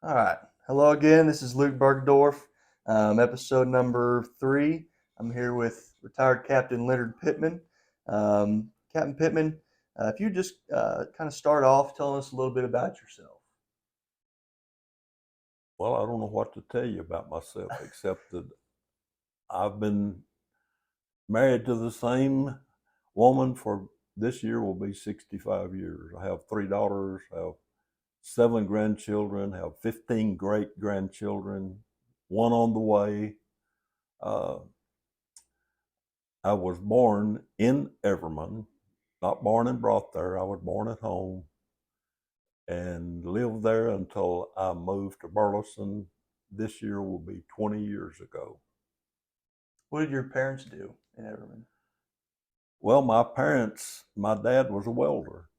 All right. Hello again. This is Luke Bergdorf, episode number 3. I'm here with retired Captain Leonard Pittman. Captain Pittman, if you just kind of start off telling us a little bit about yourself. Well, I don't know what to tell you about myself except that I've been married to the same woman for this year will be 65 years. I have 3 daughters, I have 7 grandchildren, have 15 great grandchildren, one on the way. Uh, I was born in Everman, not born and brought there. I was born at home and lived there until I moved to Burleson. This year will be 20 years ago. What did your parents do in Everman? Well, my dad was a welder,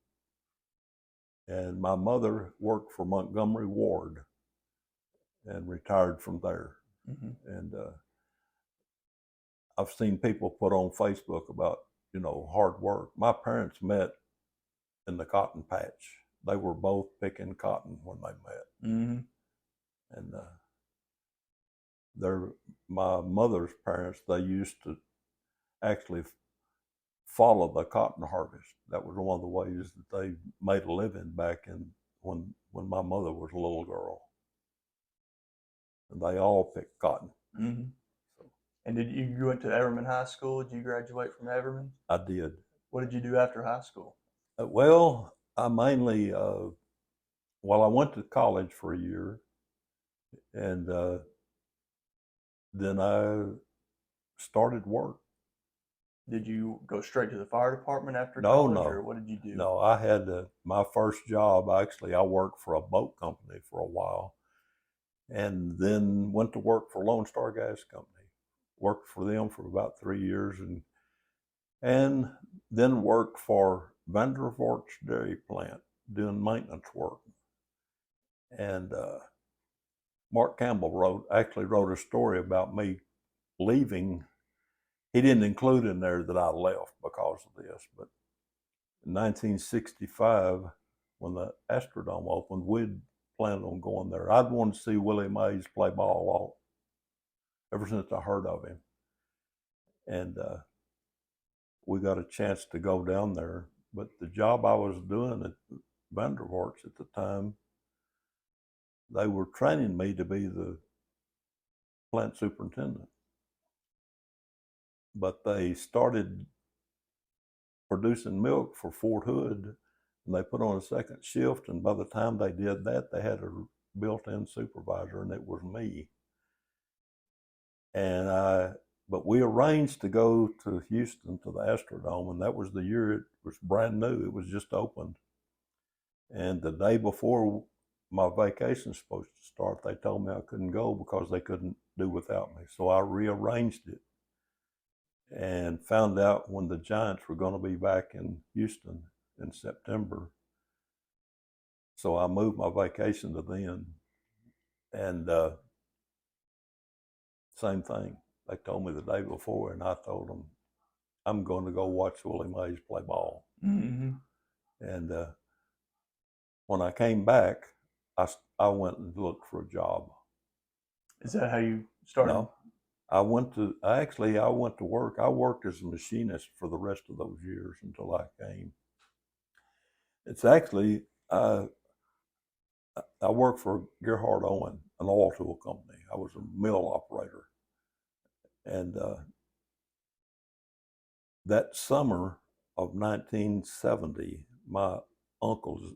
and my mother worked for Montgomery Ward and retired from there. Hmm. And I've seen people put on Facebook about, hard work. My parents met in the cotton patch. They were both picking cotton when they met. Hmm. And they're, my mother's parents, they used to actually follow the cotton harvest. That was one of the ways that they made a living back in when my mother was a little girl. And they all picked cotton. Hmm. So And did you went to Everman High School? Did you graduate from Everman? I did. What did you do after high school? Well, I mainly, I went to college for a year, and then I started work. Did you go straight to the fire department after No, college, or no, what did you do? no. I had my first job. Actually, I worked for a boat company for a while, and then went to work for Lone Star Gas Company. Worked for them for about 3 years, and then worked for Vandervort's Dairy Plant doing maintenance work. And Mark Campbell actually wrote a story about me leaving. He didn't include in there that I left because of this, but in 1965, when the Astrodome opened, we'd planned on going there. I'd wanted to see Willie Mays play ball ever since I heard of him, and we got a chance to go down there. But the job I was doing at Vandervorts at the time, they were training me to be the plant superintendent, but they started producing milk for Fort Hood, and they put on a second shift. And by the time they did that, they had a built-in supervisor, and it was me. And but we arranged to go to Houston to the Astrodome, and that was the year it was brand new. It was just opened, and the day before my vacation was supposed to start, they told me I couldn't go because they couldn't do without me. So I rearranged it and found out when the Giants were going to be back in Houston in September. So I moved my vacation to then, and same thing. They told me the day before, and I told them I'm going to go watch Willie Mays play ball. Hmm. And when I came back, I went and looked for a job. Is that how you started? No, I went to work. I worked as a machinist for the rest of those years until I came. It's actually I worked for Gerhard Owen, an oil tool company. I was a mill operator, and that summer of 1970, my uncles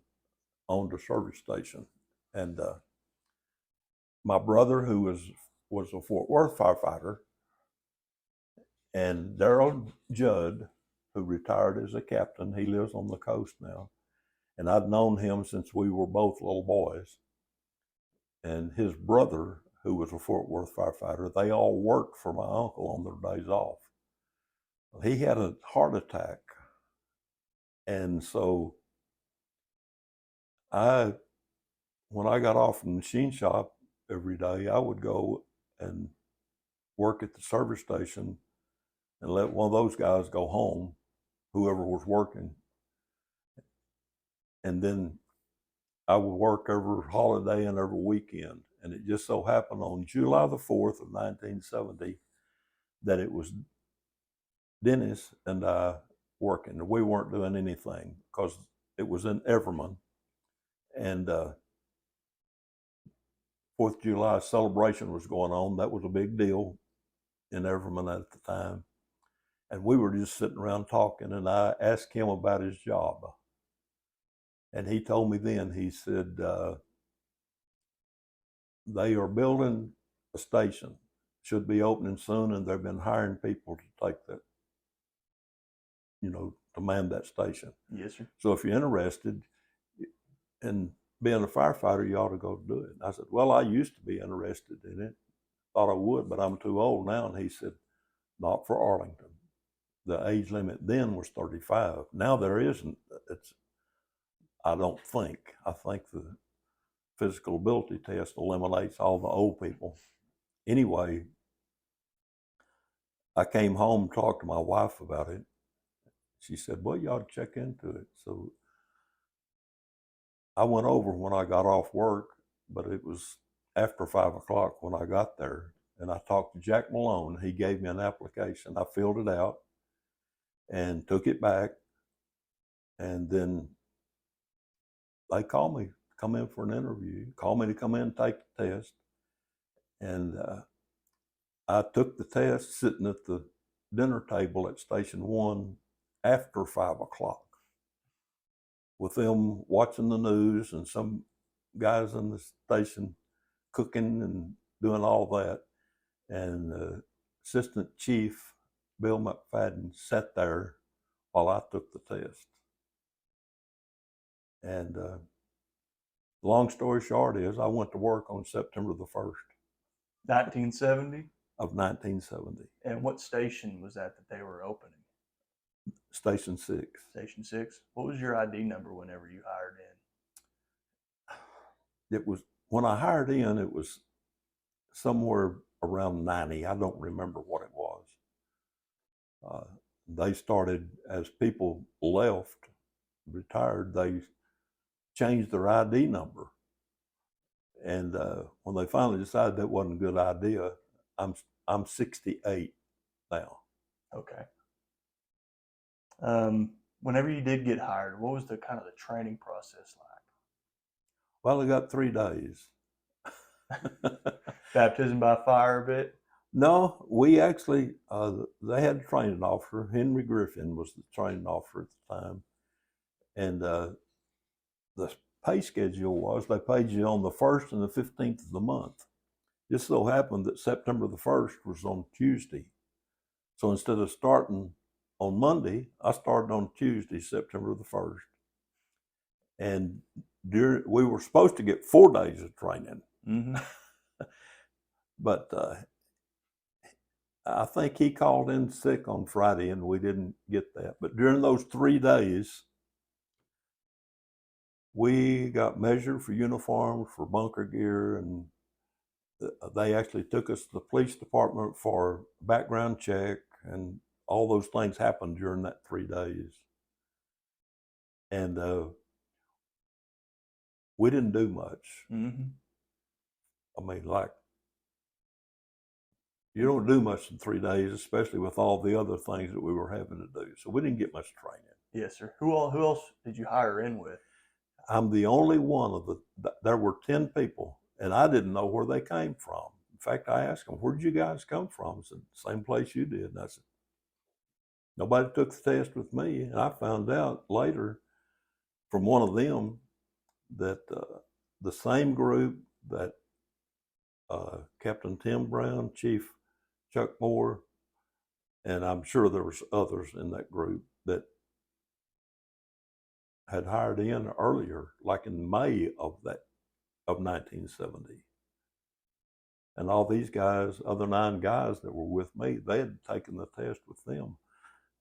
owned a service station, and my brother, who was a Fort Worth firefighter, and Daryl Judd, who retired as a captain, he lives on the coast now, and I'd known him since we were both little boys. And his brother, who was a Fort Worth firefighter, they all worked for my uncle on their days off. He had a heart attack, and so I, when I got off from the machine shop every day, I would go and work at the service station and let one of those guys go home, whoever was working. And then I would work every holiday and every weekend. And it just so happened on July the 4th of 1970 that it was Dennis and I working. We weren't doing anything because it was in Everman. And 4th of July celebration was going on. That was a big deal in Everman at the time. And we were just sitting around talking, and I asked him about his job. And he told me then, he said, they are building a station, should be opening soon, and they've been hiring people to take that, to man that station. Yes, sir. So if you're interested in being a firefighter, you ought to go do it. And I said, well, I used to be interested in it. Thought I would, but I'm too old now. And he said, not for Arlington. The age limit then was 35. Now there isn't. I don't think. I think the physical ability test eliminates all the old people. Anyway, I came home, talked to my wife about it. She said, well, you ought to check into it. So I went over when I got off work, but it was after 5 o'clock when I got there. And I talked to Jack Malone. He gave me an application. I filled it out and took it back. And then they called me to come in for an interview, called me to come in and take the test. And I took the test sitting at the dinner table at Station 1 after 5 o'clock with them watching the news and some guys in the station cooking and doing all that. And Assistant Chief Bill McFadden sat there while I took the test. And long story short is I went to work on September the 1st. 1970? Of 1970. And what station was that they were opening? Station 6. Station 6? What was your ID number whenever you hired in? It was, when I hired in, it was somewhere around 90. I don't remember what it was. They started, as people left, retired, they changed their ID number. And when they finally decided that wasn't a good idea, I'm 68 now. Okay. Whenever you did get hired, what was the kind of the training process like? Well, I got 3 days. Baptism by fire a bit? No, we actually, they had a training officer. Henry Griffin was the training officer at the time. And the pay schedule was they paid you on the 1st and the 15th of the month. Just so happened that September the 1st was on Tuesday. So instead of starting on Monday, I started on Tuesday, September the 1st. And we were supposed to get 4 days of training. Mm-hmm. But I think he called in sick on Friday and we didn't get that. But during those 3 days, we got measured for uniforms, for bunker gear, and they actually took us to the police department for background check, and all those things happened during that 3 days. And we didn't do much. Mm-hmm. I mean, like, you don't do much in 3 days, especially with all the other things that we were having to do. So we didn't get much training. Yes, sir. Who else did you hire in with? I'm the only one of there were 10 people, and I didn't know where they came from. In fact, I asked them, where'd you guys come from? I said, same place you did. And I said, nobody took the test with me. And I found out later from one of them that the same group that Captain Tim Brown, Chief Chuck Moore, and I'm sure there was others in that group that had hired in earlier, like in May of 1970. And all these guys, other 9 guys that were with me, they had taken the test with them.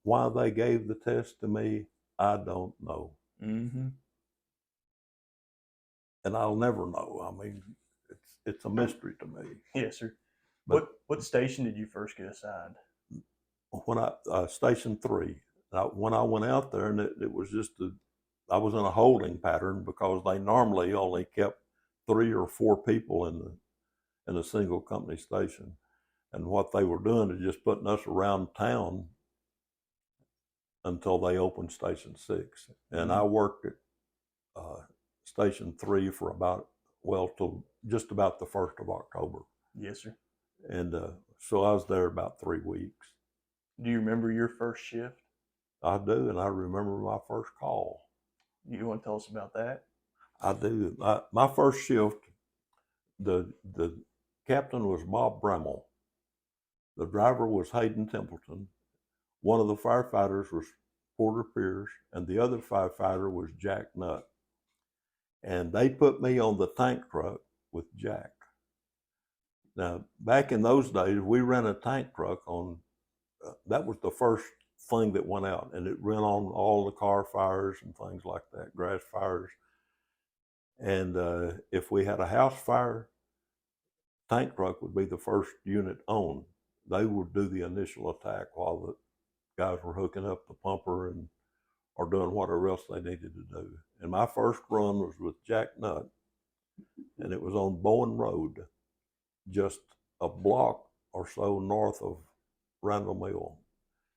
Why they gave the test to me, I don't know. Mm-hmm. And I'll never know. I mean, it's a mystery to me. Yes, sir. But what station did you first get assigned? When Station 3, when I went out there, and it was just I was in a holding pattern because they normally only kept 3 or 4 people in a single company station. And what they were doing is just putting us around town until they opened Station 6. And I worked at Station 3 for till just about the 1st of October. Yes, sir. And so I was there about 3 weeks. Do you remember your first shift? I do, and I remember my first call. You want to tell us about that? I do. My first shift, the captain was Bob Bremmel. The driver was Hayden Templeton. One of the firefighters was Porter Pierce, and the other firefighter was Jack Nutt. And they put me on the tank truck with Jack. Now, back in those days, we ran a tank truck on, that was the first thing that went out, and it ran on all the car fires and things like that, grass fires. And if we had a house fire, tank truck would be the first unit on. They would do the initial attack while the guys were hooking up the pumper or doing whatever else they needed to do. And my first run was with Jack Nutt, and it was on Bowen Road, just a block or so north of Randall Mill.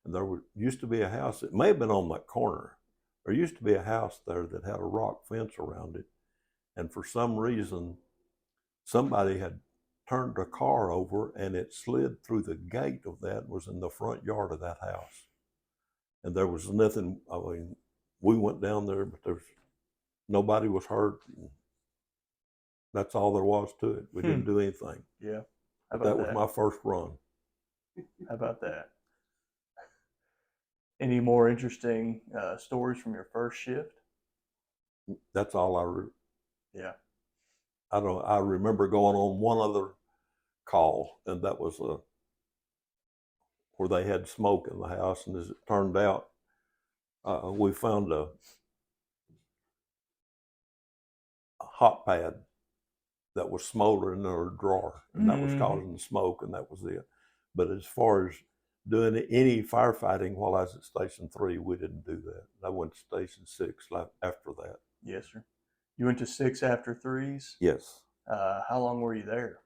And there used to be a house, it may have been on that corner. There used to be a house there that had a rock fence around it. And for some reason, somebody had turned a car over and it slid through the gate of that and was in the front yard of that house. And there was nothing, I mean, we went down there, but nobody was hurt. That's all there was to it. We didn't do anything. Yeah. But that was my first run. How about that? Any more interesting stories from your first shift? That's all Yeah. I remember going on one other call, and that was where they had smoke in the house. And as it turned out, we found a hot pad that was smoldering in a drawer, and that was causing the smoke, and that was it. But as far as doing any firefighting while I was at Station 3, we didn't do that. I went to Station 6 after that. Yes, sir. You went to 6 after 3s? Yes. How long were you there?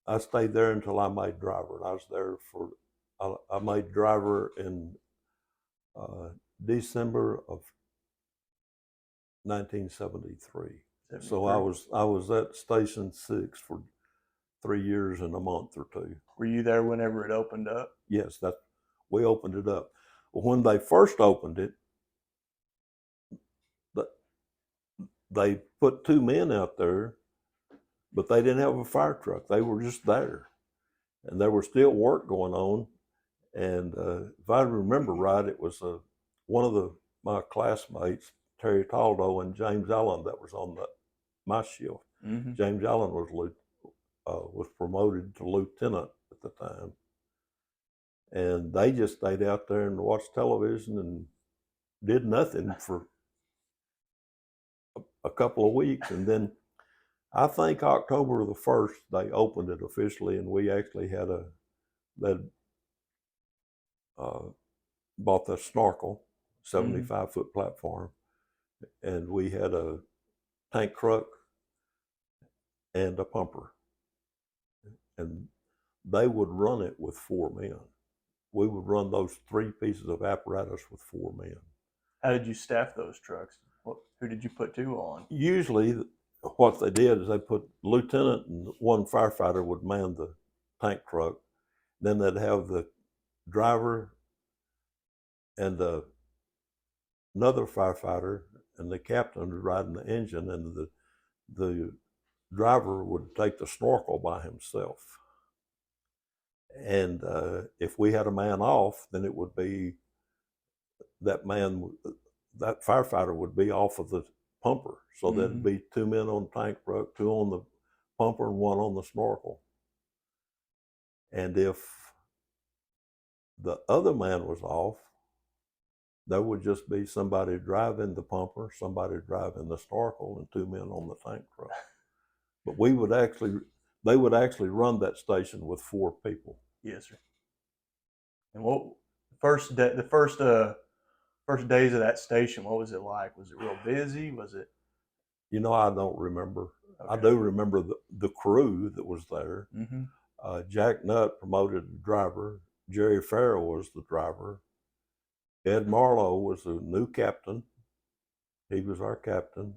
I stayed there until I made driver. I was there I made driver in December of 1973. 73. So I was at Station 6 for 3 years and a month or 2. Were you there whenever it opened up? Yes, we opened it up. When they first opened it, they put 2 men out there, but they didn't have a fire truck. They were just there, and there was still work going on. And if I remember right, it was one of my classmates, Terry Taldo, and James Allen, that was on my shift. Mm-hmm. James Allen was promoted to lieutenant at the time, and they just stayed out there and watched television and did nothing for a couple of weeks. And then I think October the 1st they opened it officially, and we actually had bought the snorkel, 75-foot platform, and we had a tank truck and a pumper, and they would run it with 4 men. We would run those 3 pieces of apparatus with 4 men. How did you staff those trucks? Who did you put 2 on? Usually what they did is they put lieutenant and 1 firefighter would man the tank truck. Then they'd have the driver and another firefighter and the captain riding the engine, and the driver would take the snorkel by himself. And if we had a man off, then it would be that firefighter would be off of the pumper. So there'd be 2 men on the tank truck, 2 on the pumper, and 1 on the snorkel. And if the other man was off, there would just be somebody driving the pumper, somebody driving the snorkel, and 2 men on the tank truck. But they would actually run that station with 4 people. Yes, sir. And what the first First days of that station, what was it like? Was it real busy? Was it? You know, I don't remember. Okay. I do remember the crew that was there. Mm-hmm. Jack Nutt promoted the driver. Jerry Farrell was the driver. Ed Marlowe was the new captain. He was our captain.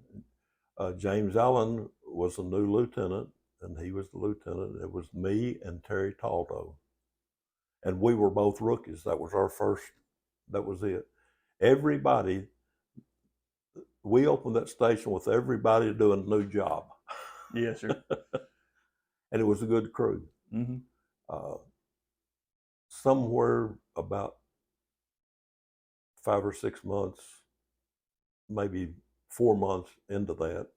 James Allen was a new lieutenant, and he was the lieutenant. It was me and Terry Taldo. And we were both rookies. That was our first, that was it. Everybody, we opened that station with everybody doing a new job. Yes, sir. And it was a good crew. Mm-hmm. Somewhere about 5 or 6 months, maybe 4 months into that,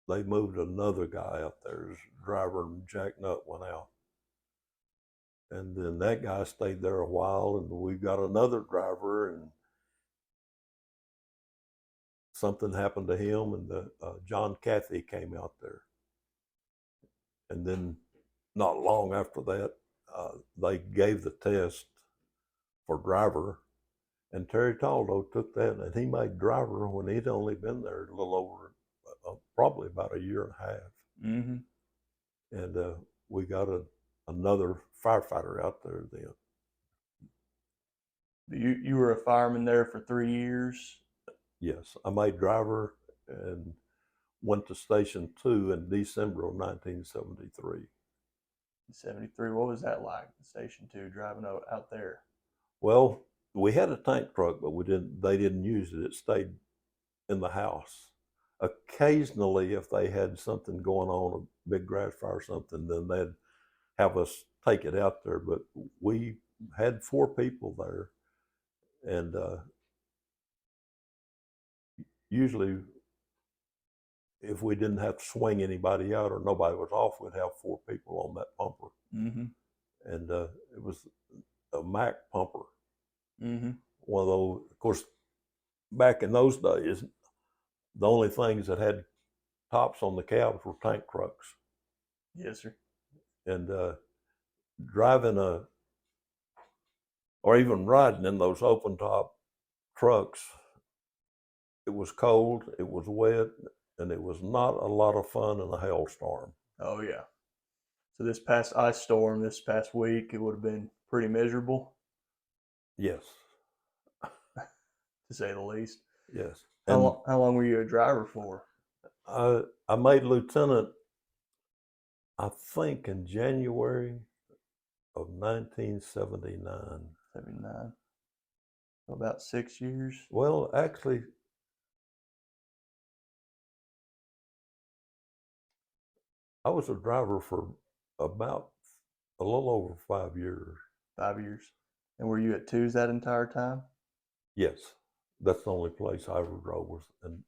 they moved another guy up there as driver, and Jack Nutt went out. And then that guy stayed there a while, and we got another driver, and something happened to him, and John Cathy came out there. And then not long after that, they gave the test for driver, and Terry Taldo took that, and he made driver when he'd only been there a little over, probably about a year and a half. Mm-hmm. And we got another firefighter out there then. You were a fireman there for 3 years? Yes, I made driver and went to Station 2 in December of 1973. 73. What was that like, Station 2, driving out there? Well, we had a tank truck, but they didn't use it. It stayed in the house. Occasionally, if they had something going on, a big grass fire or something, then they'd have us take it out there. But we had 4 people there, and usually if we didn't have to swing anybody out or nobody was off, we'd have 4 people on that pumper. Mm-hmm. And it was a Mack pumper. Mm-hmm. One of those, of course, back in those days, the only things that had tops on the cabs were tank trucks. Yes, sir. And driving or even riding in those open top trucks, it was cold, it was wet, and it was not a lot of fun in a hailstorm. Oh, yeah. So this past ice storm, this past week, it would have been pretty miserable, Yes. to say the least. Yes. How long were you a driver for? I made lieutenant, I think, in January of 1979. 79. So about 6 years. Well, actually, I was a driver for about a little over 5 years. 5 years. And were you at Twos that entire time? Yes, that's the only place I ever drove was and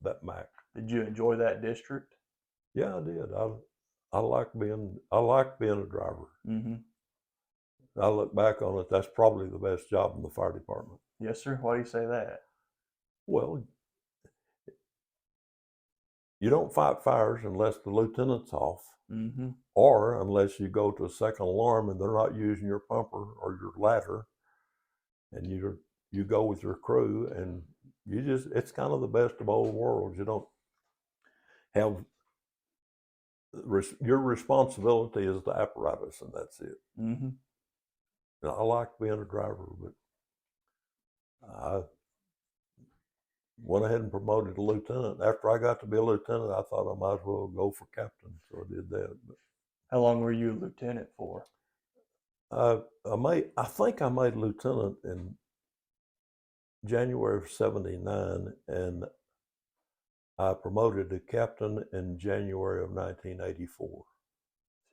that Mack. Did you enjoy that district? Yeah, I did. I like being a driver. Mm-hmm. I look back on it. That's probably the best job in the fire department. Yes, sir. Why do you say that? Well, you don't fight fires unless the lieutenant's off, Mm-hmm. or unless you go to a second alarm and they're not using your pumper or your ladder, and you go with your crew, and it's kind of the best of both worlds. You don't have your responsibility is the apparatus, and that's it. Mm-hmm. And I like being a driver, but I went ahead and promoted to lieutenant. After I got to be a lieutenant, I thought I might as well go for captain, so I did that. But How long were you a lieutenant for? I think I made lieutenant in January of '79, and I promoted to captain in January of 1984.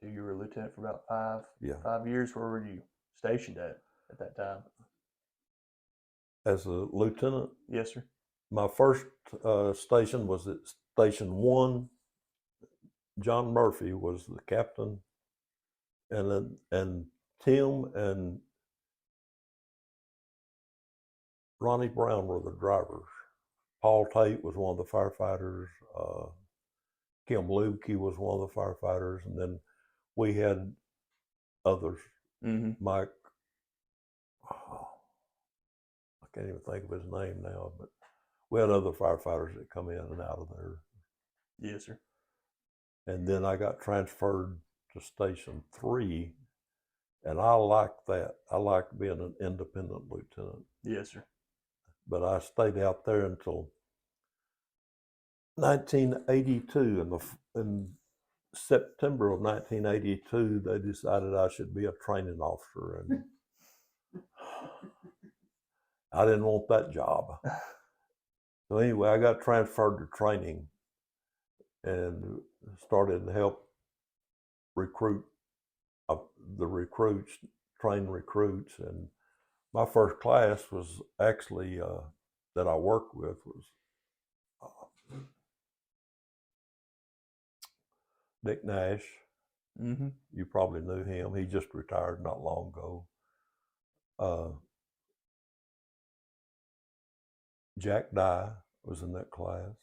So you were a lieutenant for about 5 years. Where were you stationed at that time? As a lieutenant? Yes, sir. My first station was at Station 1. John Murphy was the captain, and Tim and Ronnie Brown were the drivers. Paul Tate was one of the firefighters. Kim Lubke was one of the firefighters, and then we had others. Mm-hmm. Mike, can't even think of his name now, but we had other firefighters that come in and out of there. Yes, sir. And then I got transferred to Station 3, and I liked that. I liked being an independent lieutenant. Yes, sir. But I stayed out there until 1982. In September of 1982, they decided I should be a training officer, and I didn't want that job. So anyway, I got transferred to training and started to help recruit the recruits, train recruits. And my first class was actually that I worked with was Dick Nash. Mm-hmm. You probably knew him. He just retired not long ago. Jack Dye was in that class.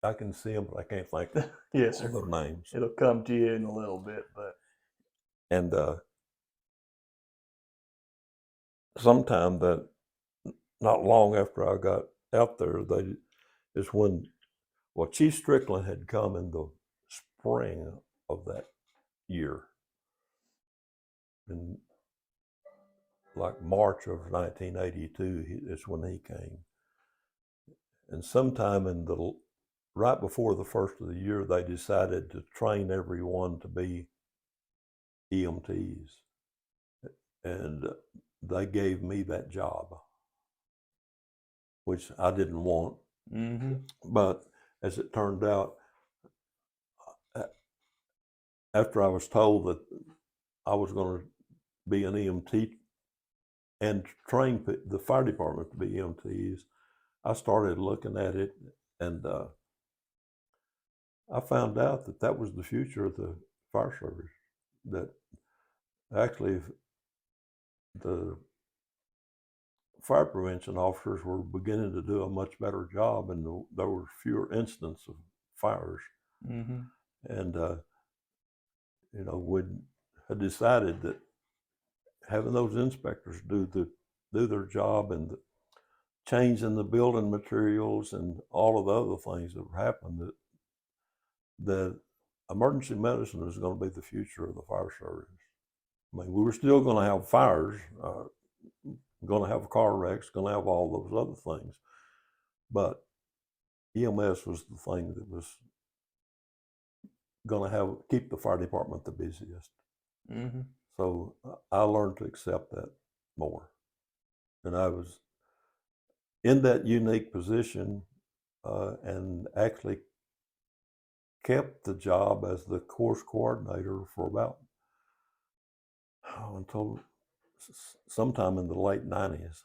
I can see them, but I can't think of Yes, sir. their names. It'll come to you in a little bit, but. And sometime that not long after I got out there, is when, well, Chief Strickland had come in the spring of that year, in like March of 1982 is when he came. And sometime right before the first of the year, they decided to train everyone to be EMTs. And they gave me that job, which I didn't want. Mm-hmm. But as it turned out, after I was told that I was going to be an EMT and train the fire department to be EMTs, I started looking at it, and I found out that that was the future of the fire service. That actually the fire prevention officers were beginning to do a much better job, and there were fewer incidents of fires. Mm-hmm. And we had decided that having those inspectors do their job, and changing the building materials and all of the other things that were happening, that emergency medicine was going to be the future of the fire service. I mean, we were still going to have fires, going to have car wrecks, going to have all those other things, but EMS was the thing that was going to keep the fire department the busiest. Mm-hmm. So I learned to accept that more, and I was in that unique position, and actually kept the job as the course coordinator for about until sometime in the late 90s.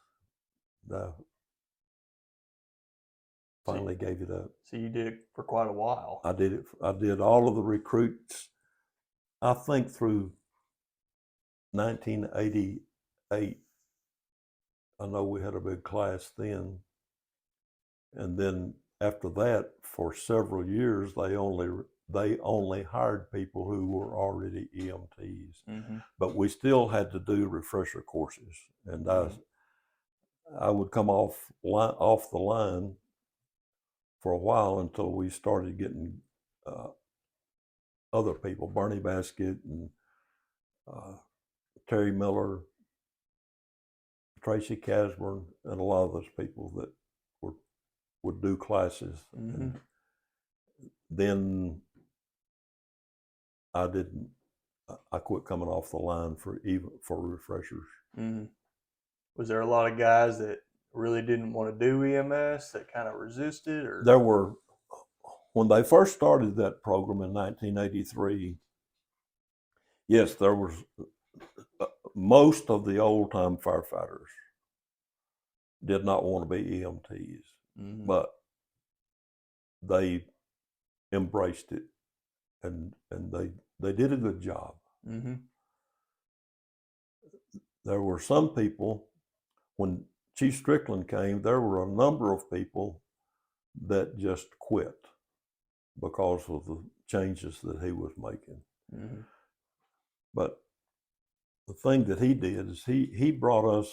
I finally gave it up. So you did it for quite a while. I did all of the recruits, I think, through 1988. I know we had a big class then. And then after that, for several years, they only hired people who were already EMTs. Mm-hmm. But we still had to do refresher courses, and I would come off the line for a while until we started getting other people, Bernie Basket and Terry Miller, Tracy Casburn, and a lot of those people that would do classes. Mm-hmm. And then I quit coming off the line for refreshers. Mm-hmm. Was there a lot of guys that really didn't want to do EMS, that kind of resisted? Or there were, when they first started that program in 1983, yes, there was most of the old-time firefighters did not want to be EMTs, mm-hmm. but they embraced it, and they did a good job. Mm-hmm. There were some people, when Chief Strickland came, there were a number of people that just quit because of the changes that he was making. Mm-hmm. But the thing that he did is he brought us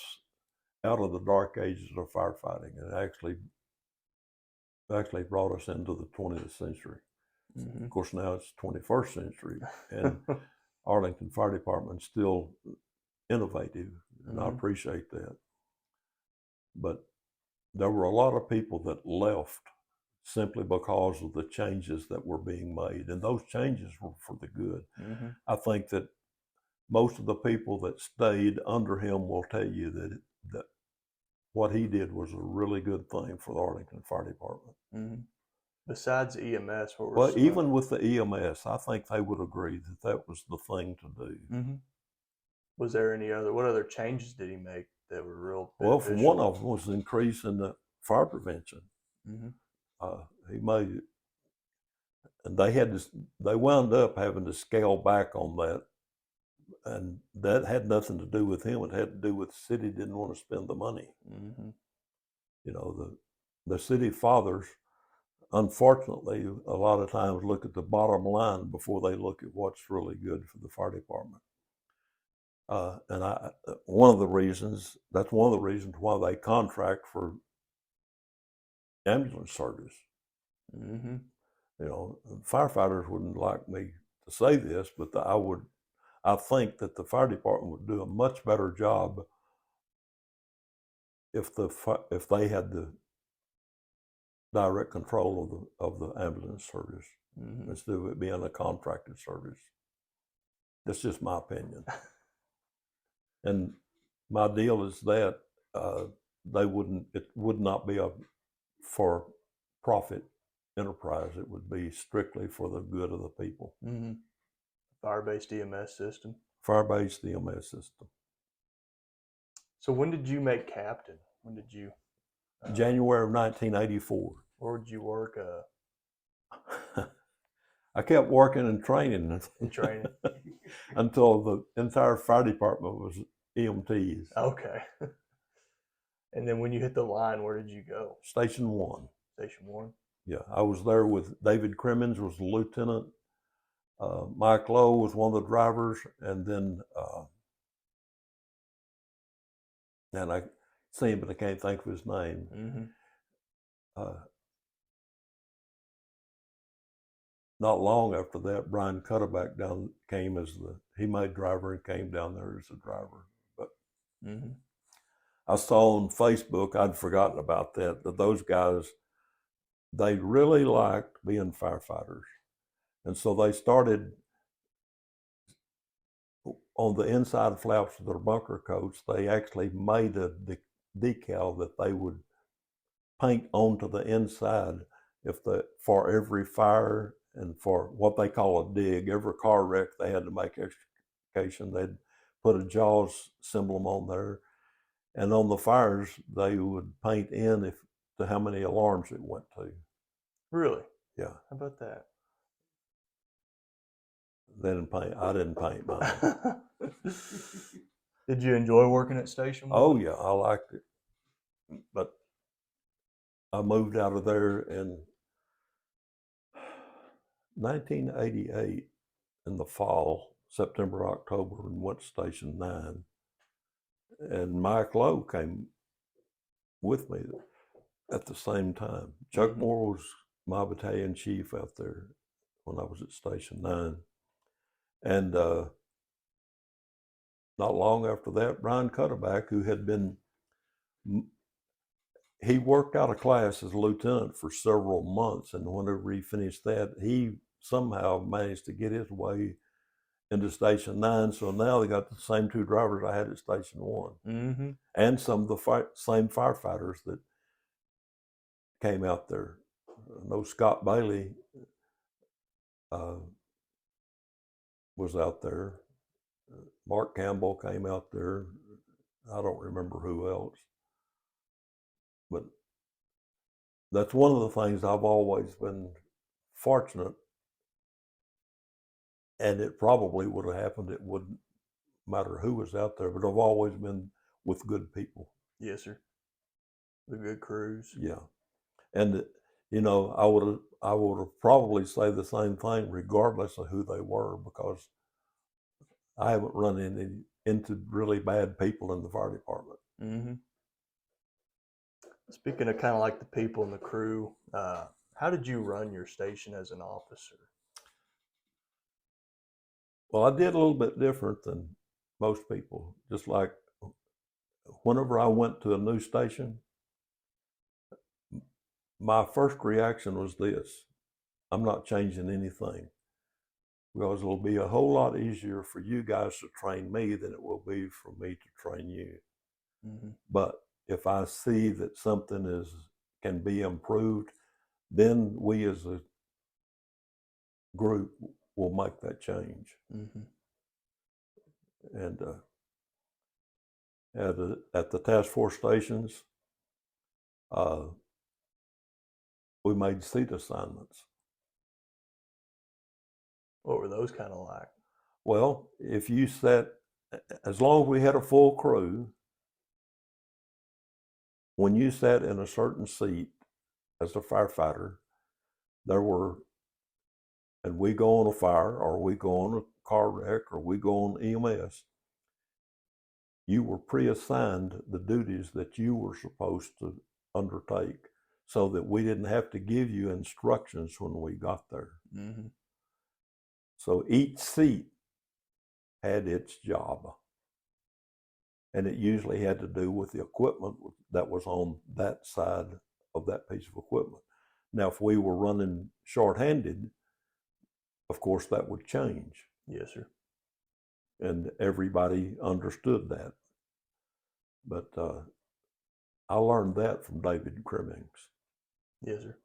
out of the dark ages of firefighting and actually brought us into the 20th century. Mm-hmm. Of course, now it's 21st century, and Arlington Fire Department's still innovative, and I appreciate that. But there were a lot of people that left simply because of the changes that were being made, and those changes were for the good. Mm-hmm. I think that most of the people that stayed under him will tell you that what he did was a really good thing for the Arlington Fire Department. Mm-hmm. Besides EMS, what were Well, some even with the EMS, I think they would agree that that was the thing to do. Mm-hmm. Was there what other changes did he make that were real Well, beneficial? one of them was increase in the fire prevention. Mm-hmm. He made it, and they wound up having to scale back on that, and that had nothing to do with him. It had to do with the city didn't want to spend the money. Mm-hmm. You know, the city fathers, unfortunately, a lot of times look at the bottom line before they look at what's really good for the fire department. And that's one of the reasons why they contract for ambulance service. Mm-hmm. You know, firefighters wouldn't like me to say this, but I think that the fire department would do a much better job if they had the direct control of the ambulance service instead of it being a contracted service. That's just my opinion. And my deal is that it would not be a for profit enterprise. It would be strictly for the good of the people. Mm-hmm. Fire-based EMS system. Fire-based EMS system. So when did you make captain? When did you? January of 1984. Where did you work? I kept working and training. In training. Until the entire fire department was EMTs. Okay. And then when you hit the line, where did you go? Station 1. Station 1? Yeah, I was there with David Crimmins was the lieutenant. Mike Lowe was one of the drivers, and then and I see him, but I can't think of his name. Mm-hmm. Not long after that, Brian Cutterback came he made driver and came down there as a driver. But I saw on Facebook, I'd forgotten about that those guys, they really liked being firefighters. And so they started on the inside flaps of their bunker coats, they actually made a decal that they would paint onto the inside for every fire and for what they call a dig. Every car wreck, they had to make extrication. They'd put a JAWS emblem on there. And on the fires, they would paint in to how many alarms it went to. Really? Yeah. How about that? They didn't paint. I didn't paint mine. Did you enjoy working at Station 1? Oh, yeah, I liked it. But I moved out of there in 1988 in the fall, September, October, and went to Station 9. And Mike Lowe came with me at the same time. Chuck Moore was my battalion chief out there when I was at Station 9. And not long after that, Brian Cutterback, he worked out a class as a lieutenant for several months, and whenever he finished that, he somehow managed to get his way into Station 9. So now they got the same two drivers I had at Station 1, and some of the same firefighters that came out there. I know Scott Bailey was out there. Mark Campbell came out there. I don't remember who else. But that's one of the things I've always been fortunate, and it probably would have happened. It wouldn't matter who was out there, but I've always been with good people. Yes, sir. The good crews. Yeah. And, you know, I would have probably say the same thing regardless of who they were, because I haven't run into really bad people in the fire department. Mm-hmm. Speaking of kind of like the people and the crew, how did you run your station as an officer? Well, I did a little bit different than most people. Just like whenever I went to a new station, my first reaction was this: I'm not changing anything, because it'll be a whole lot easier for you guys to train me than it will be for me to train you. Mm-hmm. But if I see that something can be improved, then we as a group will make that change. Mm-hmm. And at the task force stations, uh, we made seat assignments. What were those kind of like? Well, if you sat, as long as we had a full crew, when you sat in a certain seat as a firefighter, there were, and we go on a fire, or we go on a car wreck, or we go on EMS, you were pre-assigned the duties that you were supposed to undertake, so that we didn't have to give you instructions when we got there. Mm-hmm. So each seat had its job, and it usually had to do with the equipment that was on that side of that piece of equipment. Now, if we were running shorthanded, of course, that would change. Yes, sir. And everybody understood that. But I learned that from David Crimmings. Yes, sir.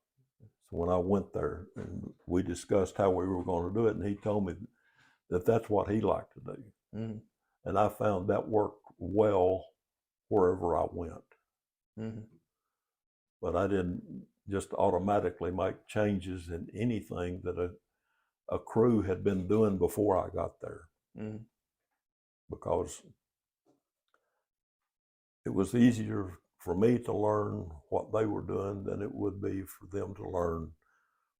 So when I went there and we discussed how we were going to do it, and he told me that that's what he liked to do. Mm-hmm. And I found that worked well wherever I went. Mm-hmm. But I didn't just automatically make changes in anything that a crew had been doing before I got there. Mm-hmm. Because it was easier for me to learn what they were doing than it would be for them to learn,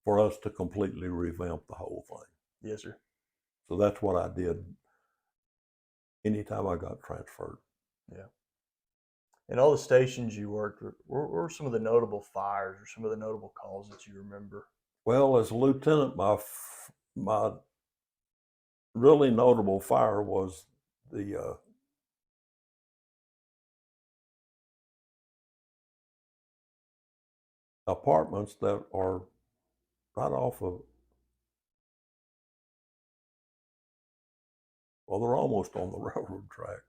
for us to completely revamp the whole thing. Yes, sir. So that's what I did anytime I got transferred. Yeah. And all the stations you worked with, what were some of the notable fires or some of the notable calls that you remember? Well, as a lieutenant, my really notable fire was the apartments that are right off of, well, they're almost on the railroad track.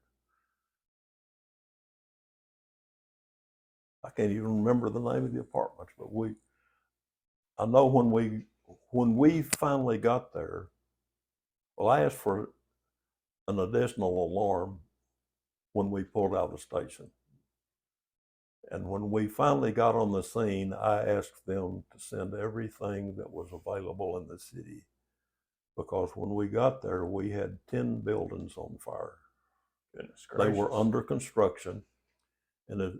I can't even remember the name of the apartments, but I know when we finally got there, well, I asked for an additional alarm when we pulled out of the station. And when we finally got on the scene, I asked them to send everything that was available in the city, because when we got there, we had 10 buildings on fire. Goodness They gracious. were under construction, and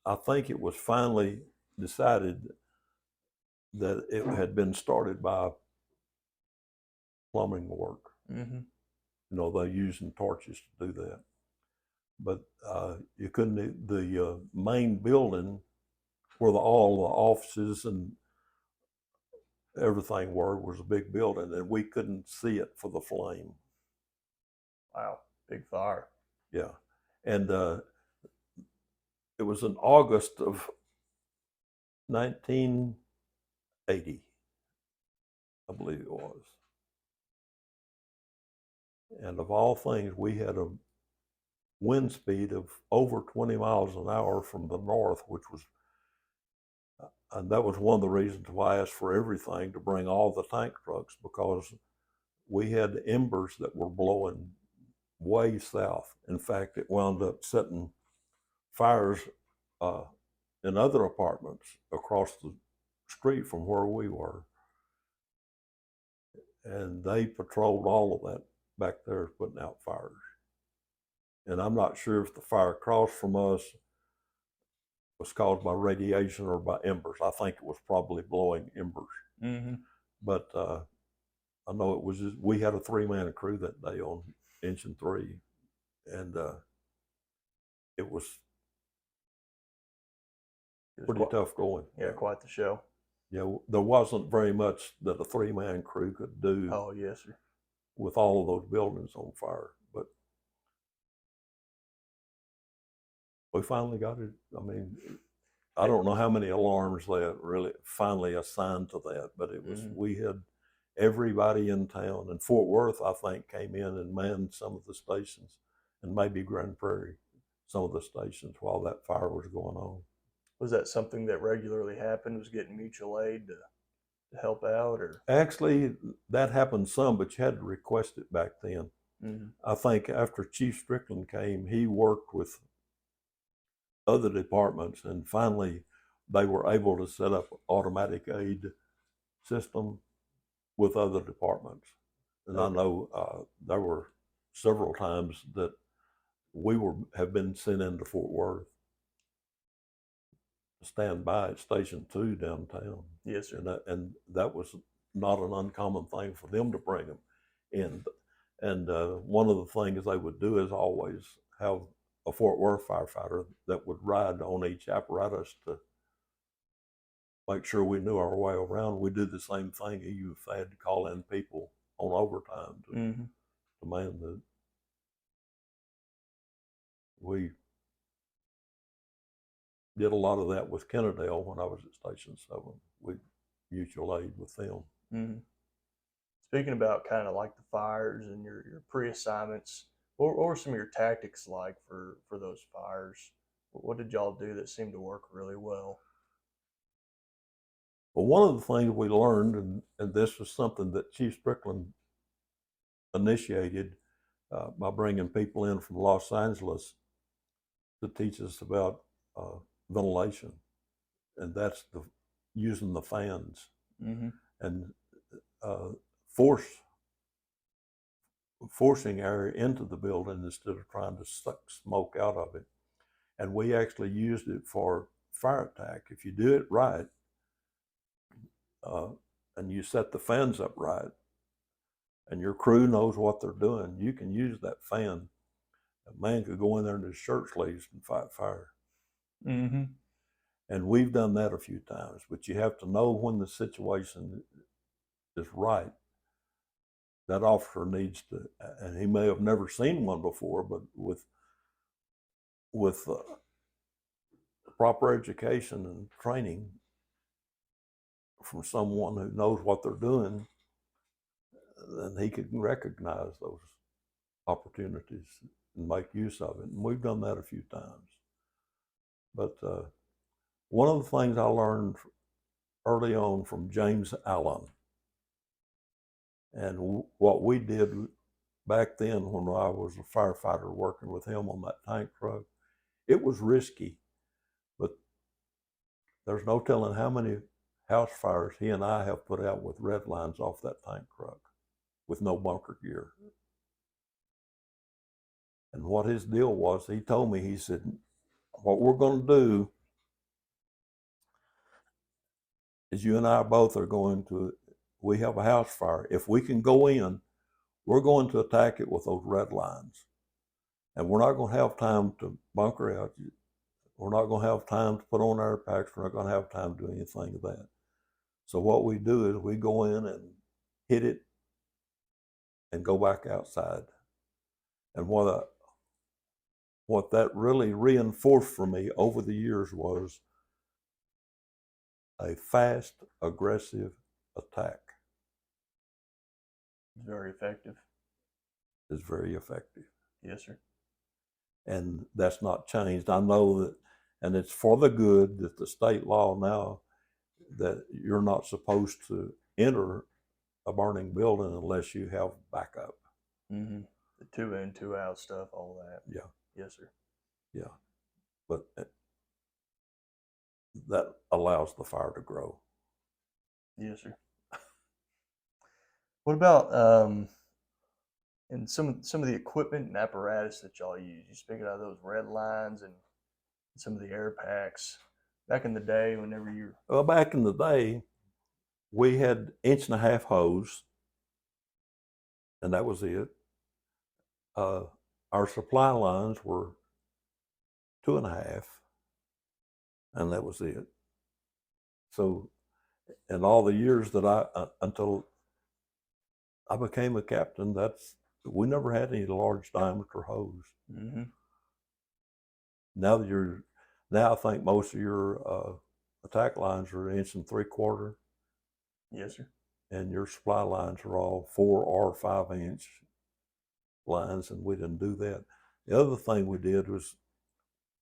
I think it was finally decided that it had been started by plumbing work. Mm-hmm. You know, they're using torches to do that. But you couldn't, the main building where all the offices and everything was a big building, and we couldn't see it for the flame. Wow. Big fire. Yeah. And it was in August of 1980, I believe it was. And of all things, we had a wind speed of over 20 miles an hour from the north, which was, and that was one of the reasons why I asked for everything to bring all the tank trucks, because we had embers that were blowing way south. In fact, it wound up setting fires in other apartments across the street from where we were. And they patrolled all of that back there, putting out fires. And I'm not sure if the fire across from us was caused by radiation or by embers. I think it was probably blowing embers. Mm-hmm. But I know it was we had a 3-man crew that day on inch and 3, and it was pretty tough going. Yeah, quite the show. Yeah, there wasn't very much that a 3-man crew could do. Oh, yes, sir. With all of those buildings on fire, but we finally got it. I mean, I don't know how many alarms they really finally assigned to that, but it was, we had everybody in town, and Fort Worth, I think, came in and manned some of the stations, and maybe Grand Prairie, some of the stations while that fire was going on. Was that something that regularly happened? Was getting mutual aid to help out, or? Actually, that happened some, but you had to request it back then. I think after Chief Strickland came, he worked with other departments, and finally they were able to set up automatic aid system with other departments. And I know there were several times that we have been sent into Fort Worth to stand by at Station 2 downtown. Yes, sir. And that was not an uncommon thing for them to bring them in. And one of the things they would do is always have a Fort Worth firefighter that would ride on each apparatus to make sure we knew our way around. We did the same thing. You had to call in people on overtime to man the. We did a lot of that with Kennedale when I was at Station 7. We mutual aid with them. Speaking about kind of like the fires and your pre-assignments, what were some of your tactics like for those fires? What did y'all do that seemed to work really well? Well, one of the things we learned, and this was something that Chief Strickland initiated by bringing people in from Los Angeles to teach us about ventilation, and that's using the fans and forcing air into the building instead of trying to suck smoke out of it. And we actually used it for fire attack. If you do it right, and you set the fans up right, and your crew knows what they're doing, you can use that fan. A man could go in there in his shirt sleeves and fight fire. And we've done that a few times, but you have to know when the situation is right. That officer needs to, and he may have never seen one before, but with proper education and training from someone who knows what they're doing, then he can recognize those opportunities and make use of it. And we've done that a few times. But one of the things I learned early on from James Allen, and what we did back then when I was a firefighter working with him on that tank truck, it was risky, but there's no telling how many house fires he and I have put out with red lines off that tank truck with no bunker gear. And what his deal was, he told me, he said, what we're going to do is you and I both are going to, we have a house fire. If we can go in, we're going to attack it with those red lines. And we're not going to have time to bunker out. We're not going to have time to put on air packs. We're not going to have time to do anything of that. So what we do is we go in and hit it and go back outside. And what that really reinforced for me over the years was a fast, aggressive attack. Very effective. Is very effective. Yes, sir. And that's not changed. I know that, and it's for the good that the state law now that you're not supposed to enter a burning building unless you have backup. The 2 in, 2 out stuff, all that. Yeah. Yes, sir. Yeah. But that allows the fire to grow. Yes, sir. What about and some of the equipment and apparatus that y'all use? You speaking of those red lines and some of the air packs. Back in the day, whenever you're well, back in the day, we had 1.5 inch hose, and that was it. our supply lines were 2.5, and that was it. So, in all the years that until I became a captain, we never had any large diameter hose. Mm-hmm. Now I think most of your attack lines are 1.75 inches. Yes, sir. And your supply lines are all 4 or 5 inch lines, and we didn't do that. The other thing we did was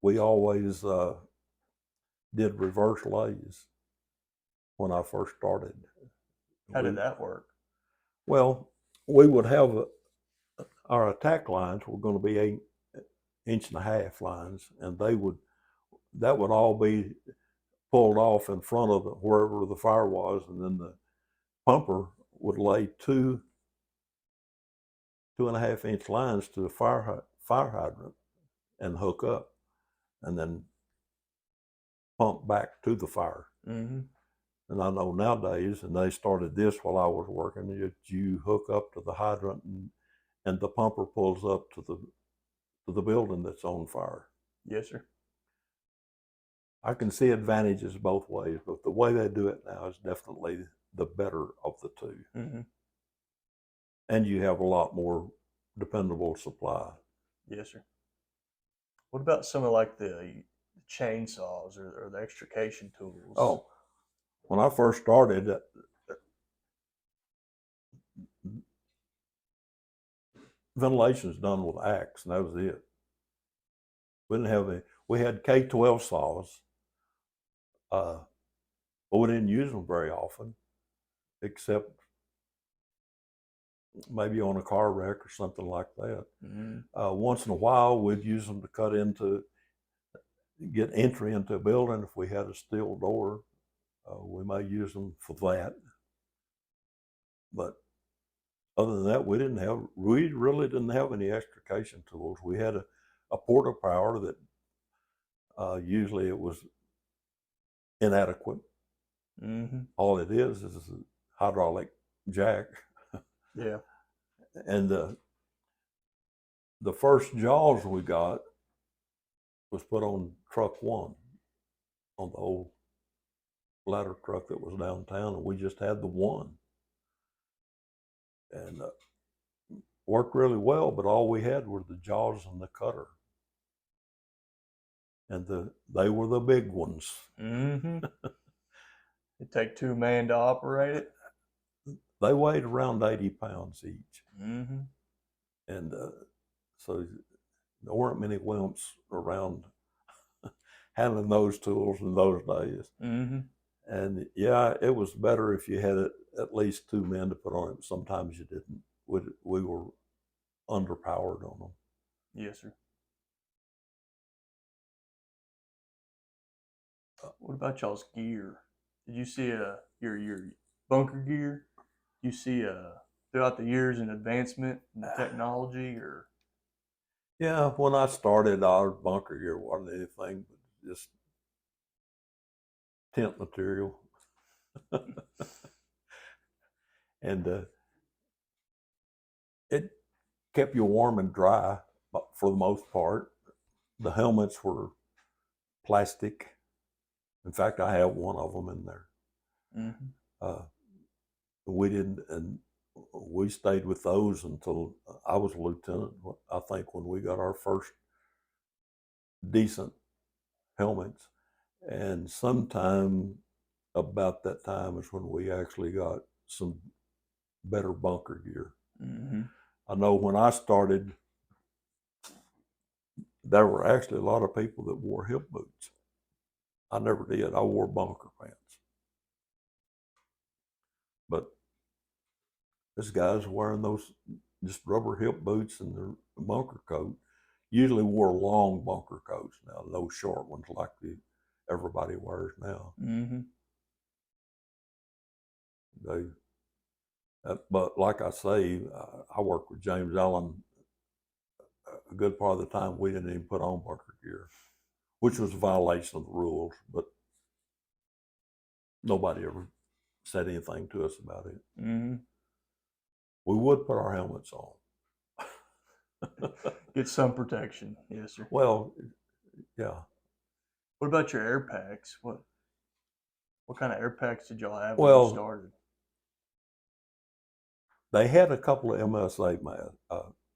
we always did reverse lays when I first started. How did that work? Well, we would have our attack lines were going to be 8.5 inch lines, and that would all be pulled off in front of wherever the fire was, and then the pumper would lay 2.5 inch lines to the fire hydrant and hook up, and then pump back to the fire. Mm-hmm. And I know nowadays, and they started this while I was working, you hook up to the hydrant, and the pumper pulls up to the building that's on fire. Yes, sir. I can see advantages both ways, but the way they do it now is definitely the better of the two. Mm-hmm. And you have a lot more dependable supply. Yes, sir. What about some of like the chainsaws or the extrication tools? Oh, when I first started, ventilation is done with axe, and that was it. We didn't have any. We had K-12 saws, but we didn't use them very often, except maybe on a car wreck or something like that. Mm-hmm. Once in a while, we'd use them to get entry into a building. If we had a steel door, we may use them for that. But other than that, we really didn't have any extrication tools. We had a porta power that usually it was inadequate. Mm-hmm. All it is a hydraulic jack. Yeah. And the first jaws we got was put on truck one, on the old ladder truck that was downtown, and we just had the one. And worked really well, but all we had were the jaws and the cutter. And they were the big ones. Mm-hmm. It take 2 men to operate it. They weighed around 80 pounds each. Mm-hmm. And so there weren't many wimps around handling those tools in those days. Mm-hmm. And yeah, it was better if you had at least 2 men to put on it. Sometimes you didn't. We were underpowered on them. Yes, sir. What about y'all's gear? Did you see your bunker gear? You see throughout the years an advancement in the technology, or Yeah, when I started, our bunker gear wasn't anything but just tent material. And it kept you warm and dry for the most part. The helmets were plastic. In fact, I have one of them in there. mm-hmm. We didn't, and we stayed with those until I was a lieutenant. I think when we got our first decent helmets, and sometime about that time is when we actually got some better bunker gear. Mm-hmm. I know when I started, there were actually a lot of people that wore hip boots. I never did. I wore bunker pants. But this guy's wearing those just rubber hip boots and their bunker coat. Usually wore long bunker coats now, those short ones like everybody wears now. Mm-hmm. But like I say, I worked with James Allen a good part of the time. We didn't even put on bunker gear, which was a violation of the rules, but nobody ever said anything to us about it. Mm-hmm. We would put our helmets on. Get some protection. Yes, sir. Well, yeah. What about your air packs? What kind of air packs did y'all have when you Well, started? they had a couple of MSA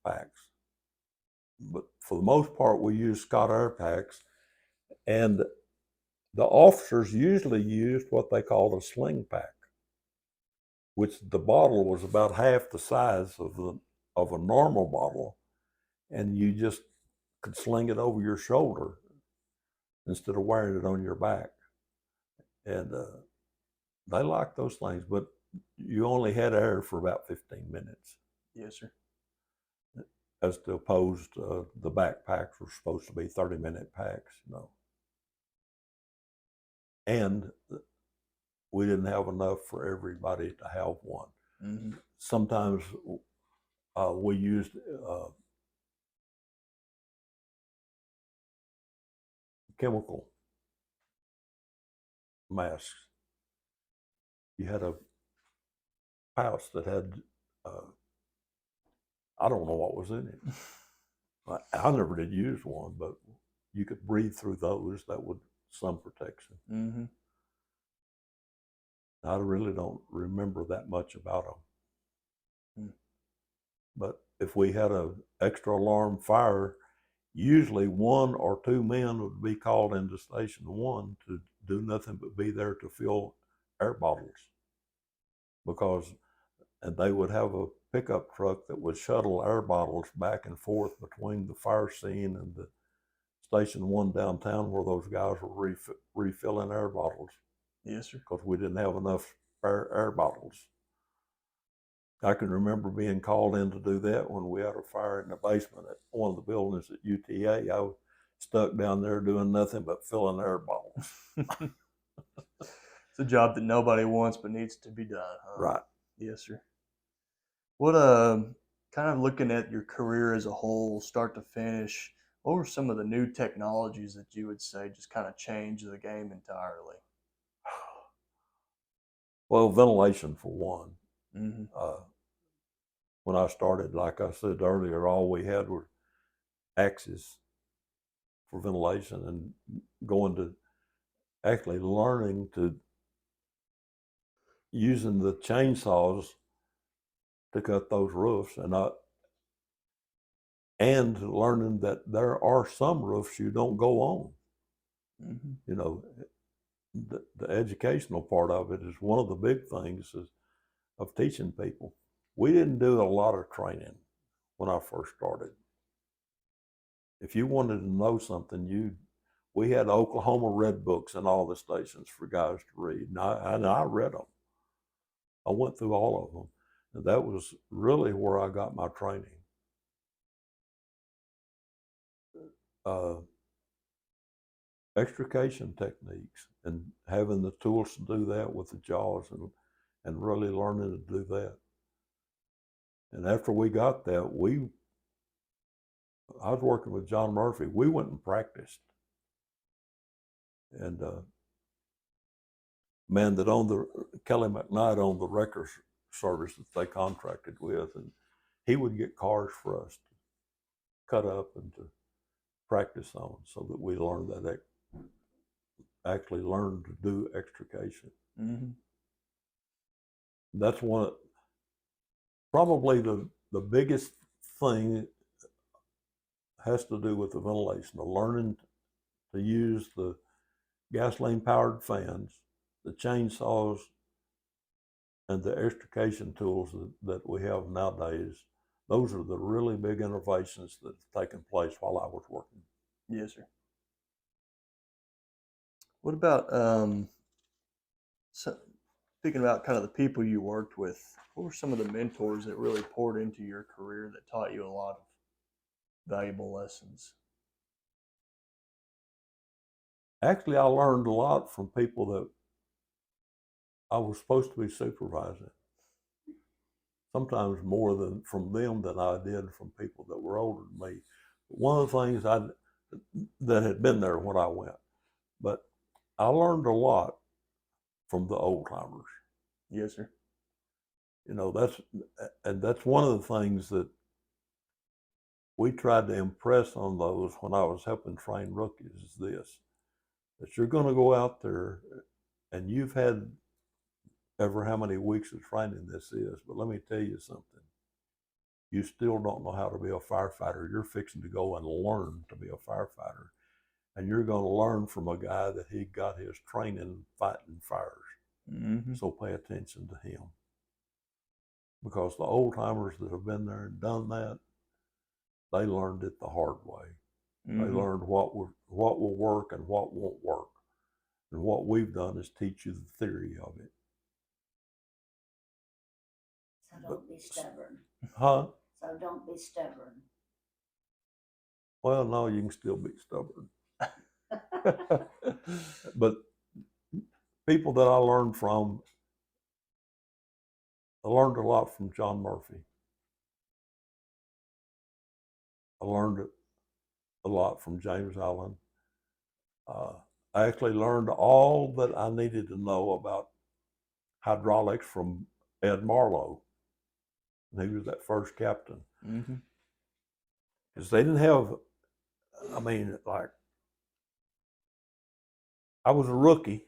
packs, but for the most part, we used Scott air packs, and the officers usually used what they called a sling pack, which the bottle was about half the size of a normal bottle, and you just could sling it over your shoulder instead of wearing it on your back. And they liked those things, but you only had air for about 15 minutes, Yes, sir. as opposed to the backpacks were supposed to be 30-minute packs, you know. And we didn't have enough for everybody to have one. Mm-hmm. Sometimes we used chemical masks. You had a pouch that had, I don't know what was in it. I never did use one, but you could breathe through those. That would some protection. Mm-hmm. I really don't remember that much about them. Mm. But if we had an extra alarm fire, usually one or two men would be called into Station 1 to do nothing but be there to fill air bottles, because and they would have a pickup truck that would shuttle air bottles back and forth between the fire scene and the Station 1 downtown, where those guys were refilling air bottles, Yes, sir. because we didn't have enough air bottles. I can remember being called in to do that when we had a fire in the basement at one of the buildings at UTA. I was stuck down there doing nothing but filling air bottles. It's a job that nobody wants but needs to be done, huh? Right. Yes, sir. What kind of looking at your career as a whole, start to finish, what were some of the new technologies that you would say just kind of changed the game entirely? Well, ventilation for one. Mm-hmm. When I started, like I said earlier, all we had were axes for ventilation, and going to actually learning to using the chainsaws to cut those roofs, and learning that there are some roofs you don't go on. Mm-hmm. You know, the educational part of it is one of the big things of teaching people. We didn't do a lot of training when I first started. If you wanted to know something, we had Oklahoma Red books in all the stations for guys to read, and I read them. I went through all of them, and that was really where I got my training. Uh, Extrication techniques and having the tools to do that with the jaws, and really learning to do that. And after we got that, I was working with John Murphy. We went and practiced, and man that owned Kelly McKnight owned the record service that they contracted with, and he would get cars for us to cut up and to practice on, so that we learned that actually learned to do extrication. Mm-hmm. That's probably the biggest thing has to do with the ventilation, the learning to use the gasoline powered fans, the chainsaws, and the extrication tools that we have nowadays. Those are the really big innovations that have taken place while I was working. Yes, sir. What about so, speaking about kind of the people you worked with? What were some of the mentors that really poured into your career that taught you a lot of valuable lessons? Actually, I learned a lot from people that I was supposed to be supervising. Sometimes more than from them than I did from people that were older than me. One of the things that had been there when I went, but I learned a lot from the old timers. Yes, sir. You know, that's one of the things that we tried to impress on those when I was helping train rookies is this, that you're going to go out there and you've had ever how many weeks of training this is, but let me tell you something. You still don't know how to be a firefighter. You're fixing to go and learn to be a firefighter. And you're going to learn from a guy that he got his training fighting fires. Mm-hmm. So pay attention to him. Because the old timers that have been there and done that, they learned it the hard way. Mm-hmm. They learned what will work and what won't work. And what we've done is teach you the theory of it. So don't be stubborn. Huh? So don't be stubborn. Well, no, you can still be stubborn. But people that I learned from, I learned a lot from John Murphy. I learned a lot from James Allen. I actually learned all that I needed to know about hydraulics from Ed Marlowe. And he was that first captain. Mm-hmm. Because they didn't have, I mean, like, I was a rookie.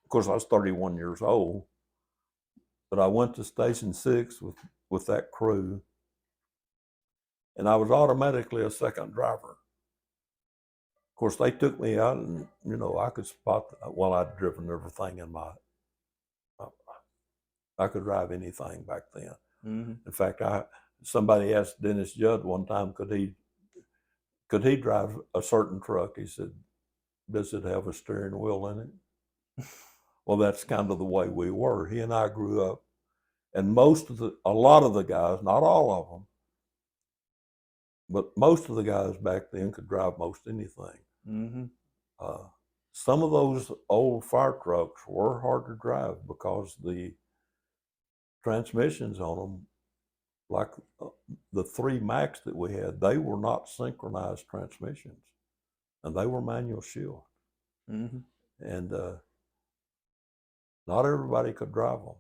Of course, I was 31 years old. But I went to Station 6 with that crew. And I was automatically a second driver. Of course, they took me out and, I could spot, I'd driven everything I could drive anything back then. Mm-hmm. In fact, somebody asked Dennis Judd one time, could he drive a certain truck? He said, does it have a steering wheel in it? Well, that's kind of the way we were. He and I grew up, and a lot of the guys, not all of them, but most of the guys back then could drive most anything. Mm-hmm. Some of those old fire trucks were hard to drive because the transmissions on them, like the 3 Max that we had, they were not synchronized transmissions, and they were manual shift. Mm-hmm. And not everybody could drive them.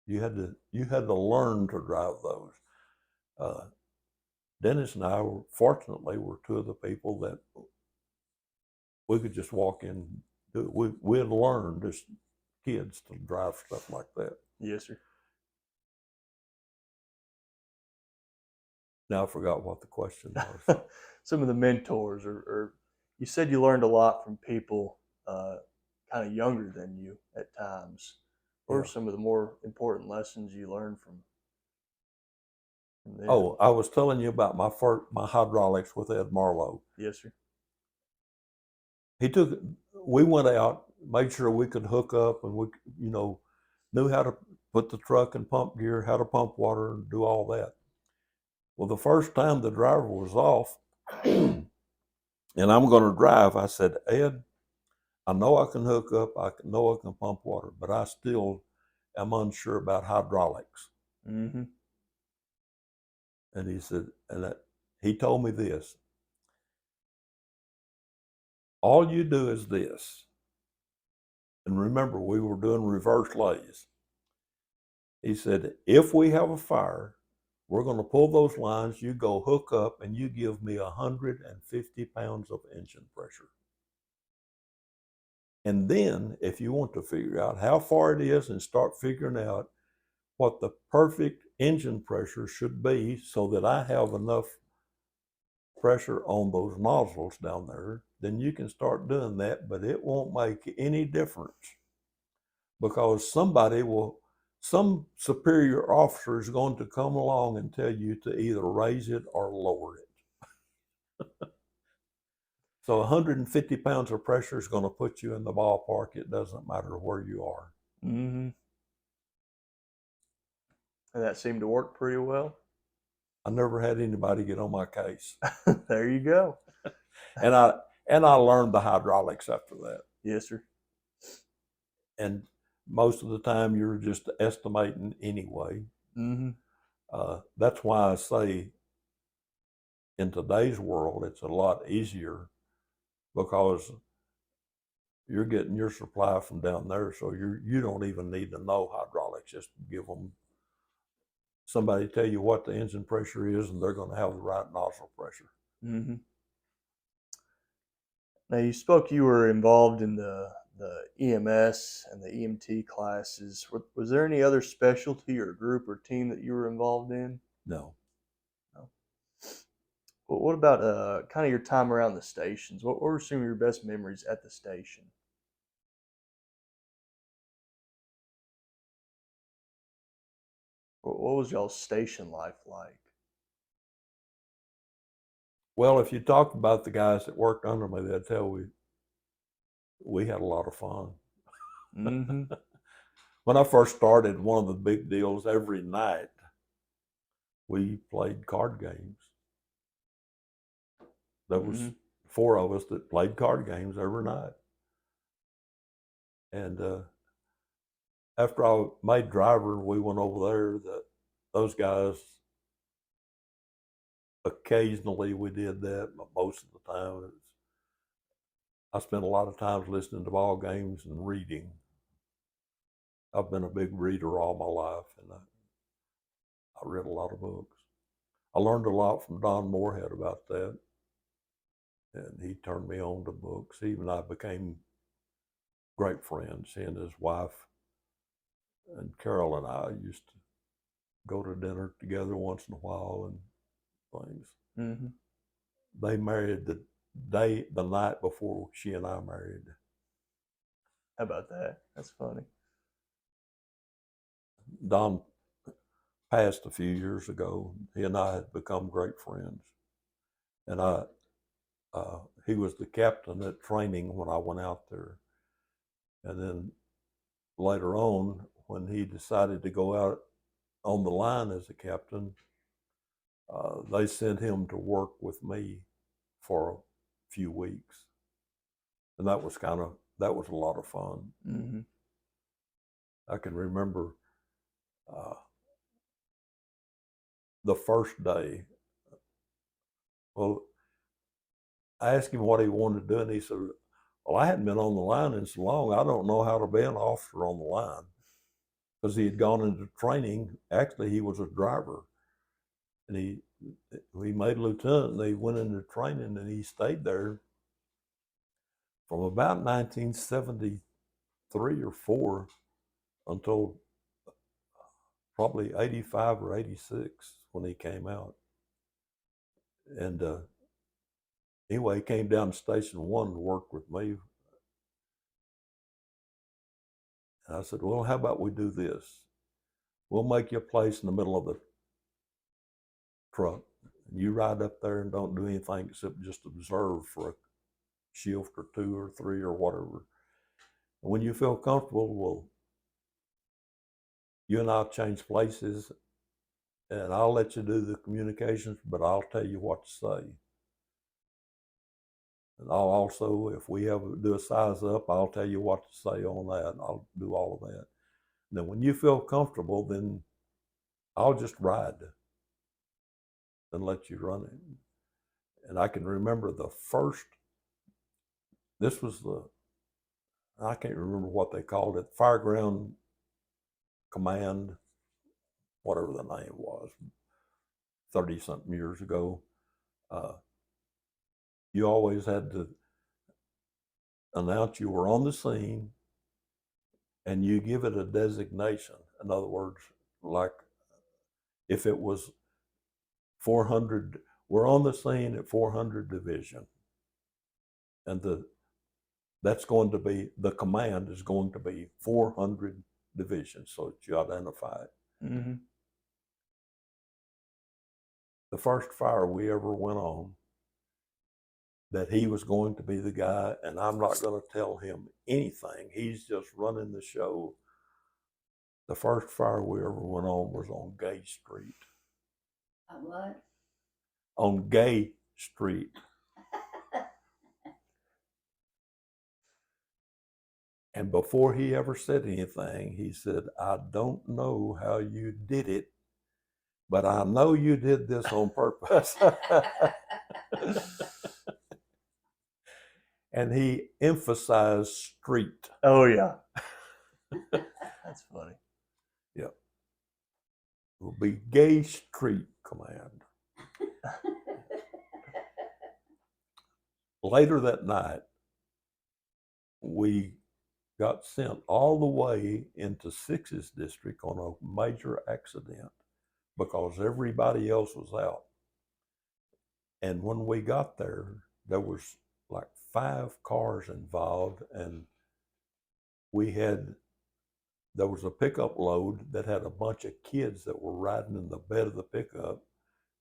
You had to learn to drive those. Dennis and I fortunately were 2 of the people that we could just walk in. We had learned as kids to drive stuff like that. Yes, sir. Now I forgot what the question was. Some of the mentors, or you said you learned a lot from people kind of younger than you at times. What are some of the more important lessons you learned from them? Oh, I was telling you about my hydraulics with Ed Marlowe. Yes, sir. We went out, made sure we could hook up, and we, knew how to put the truck in pump gear, how to pump water, and do all that. Well, the first time the driver was off, and I'm going to drive, I said, Ed, I know I can hook up, I know I can pump water, but I still am unsure about hydraulics. Mm-hmm. And he said, he told me this. All you do is this. And remember, we were doing reverse lays. He said, if we have a fire, we're going to pull those lines, you go hook up, and you give me 150 pounds of engine pressure. And then, if you want to figure out how far it is and start figuring out what the perfect engine pressure should be so that I have enough pressure on those nozzles down there, then you can start doing that, but it won't make any difference because some superior officer is going to come along and tell you to either raise it or lower it. So 150 pounds of pressure is going to put you in the ballpark. It doesn't matter where you are. Mm-hmm. And that seemed to work pretty well. I never had anybody get on my case. There you go. And I learned the hydraulics after that. Yes, sir. And most of the time you're just estimating anyway. Mm-hmm. That's why I say in today's world it's a lot easier because you're getting your supply from down there, so you don't even need to know hydraulics. Just give them somebody tell you what the engine pressure is, and they're going to have the right nozzle pressure. Mm-hmm. Now, you spoke you were involved in the EMS and the EMT classes. Was there any other specialty or group or team that you were involved in? No. No. Well, what about kind of your time around the stations? What were some of your best memories at the station? What was y'all's station life like? Well, if you talked about the guys that worked under me, they'd tell we had a lot of fun. Mm-hmm. When I first started, one of the big deals every night, we played card games. There was Mm-hmm. 4 of us that played card games every night. And after I made driver, we went over there. Those guys, occasionally we did that, but most of the time I spent a lot of times listening to ball games and reading. I've been a big reader all my life, and I read a lot of books. I learned a lot from Don Moorhead about that, and he turned me on to books. He and I became great friends. He and his wife and Carol and I used to go to dinner together once in a while and things. Mm-hmm. They married the night before she and I married. How about that? That's funny. Don passed a few years ago. He and I had become great friends, and he was the captain at training when I went out there, and then later on, when he decided to go out on the line as a captain, they sent him to work with me for a few weeks, and that was a lot of fun. Mm-hmm. I can remember the first day. Well, I asked him what he wanted to do, and he said, "Well, I hadn't been on the line in so long. I don't know how to be an officer on the line." Because he had gone into training. Actually, he was a driver, and he made lieutenant. And they went into training, and he stayed there from about 1973 or 4 until probably 85 or 86 when he came out. And anyway, he came down to Station 1 to work with me. And I said, "Well, how about we do this? We'll make you a place in the middle of the truck. You ride up there and don't do anything except just observe for a shift or 2 or 3 or whatever. And when you feel comfortable, you and I'll change places, and I'll let you do the communications, but I'll tell you what to say. And I'll also, if we ever do a size up, I'll tell you what to say on that. And I'll do all of that. And then when you feel comfortable, then I'll just ride and let you run it." And I can remember this was I can't remember what they called it, Fireground Command, whatever the name was, 30-something years ago. You always had to announce you were on the scene, and you give it a designation. In other words, like if it was 400, we're on the scene at 400 Division, and that's going to be, the command is going to be 400 Division, so that you identify it. Mm-hmm. The first fire we ever went on, that he was going to be the guy, and I'm not going to tell him anything. He's just running the show. The first fire we ever went on was on Gay Street. On what? On Gay Street. And before he ever said anything, he said, "I don't know how you did it, but I know you did this on purpose." And he emphasized street. Oh yeah. That's funny. Yep. will be Gay Street Command. Later that night, we got sent all the way into 6's district on a major accident because everybody else was out. And when we got there, there was like 5 cars involved, and there was a pickup load that had a bunch of kids that were riding in the bed of the pickup.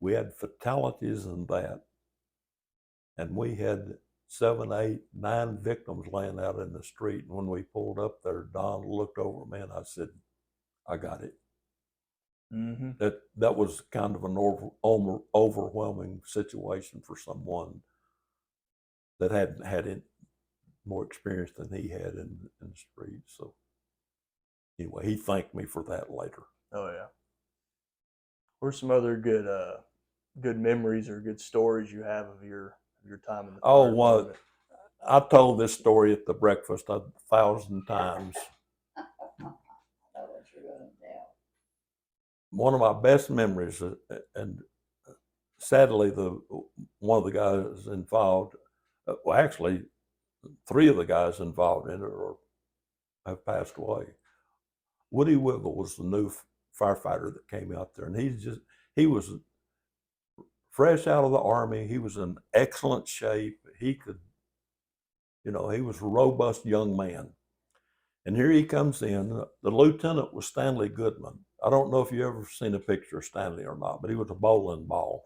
We had fatalities in that, and we had 7, 8, 9 victims laying out in the street. And when we pulled up there, Don looked over at me and I said, I got it. Mm-hmm. That was kind of an overwhelming situation for someone that hadn't had it more experience than he had in the street. So anyway, he thanked me for that later. Oh yeah. What are some other good memories or good stories you have of your time in the fire Oh, well, department? I told this story at the breakfast 1,000 times. I know what you're gonna tell. One of my best memories, and sadly, one of the guys involved, well, actually, 3 of the guys involved in it have passed away. Woody Wiggle was the new firefighter that came out there, and he was fresh out of the Army. He was in excellent shape. He could, he was a robust young man. And here he comes in. The lieutenant was Stanley Goodman. I don't know if you ever seen a picture of Stanley or not, but he was a bowling ball.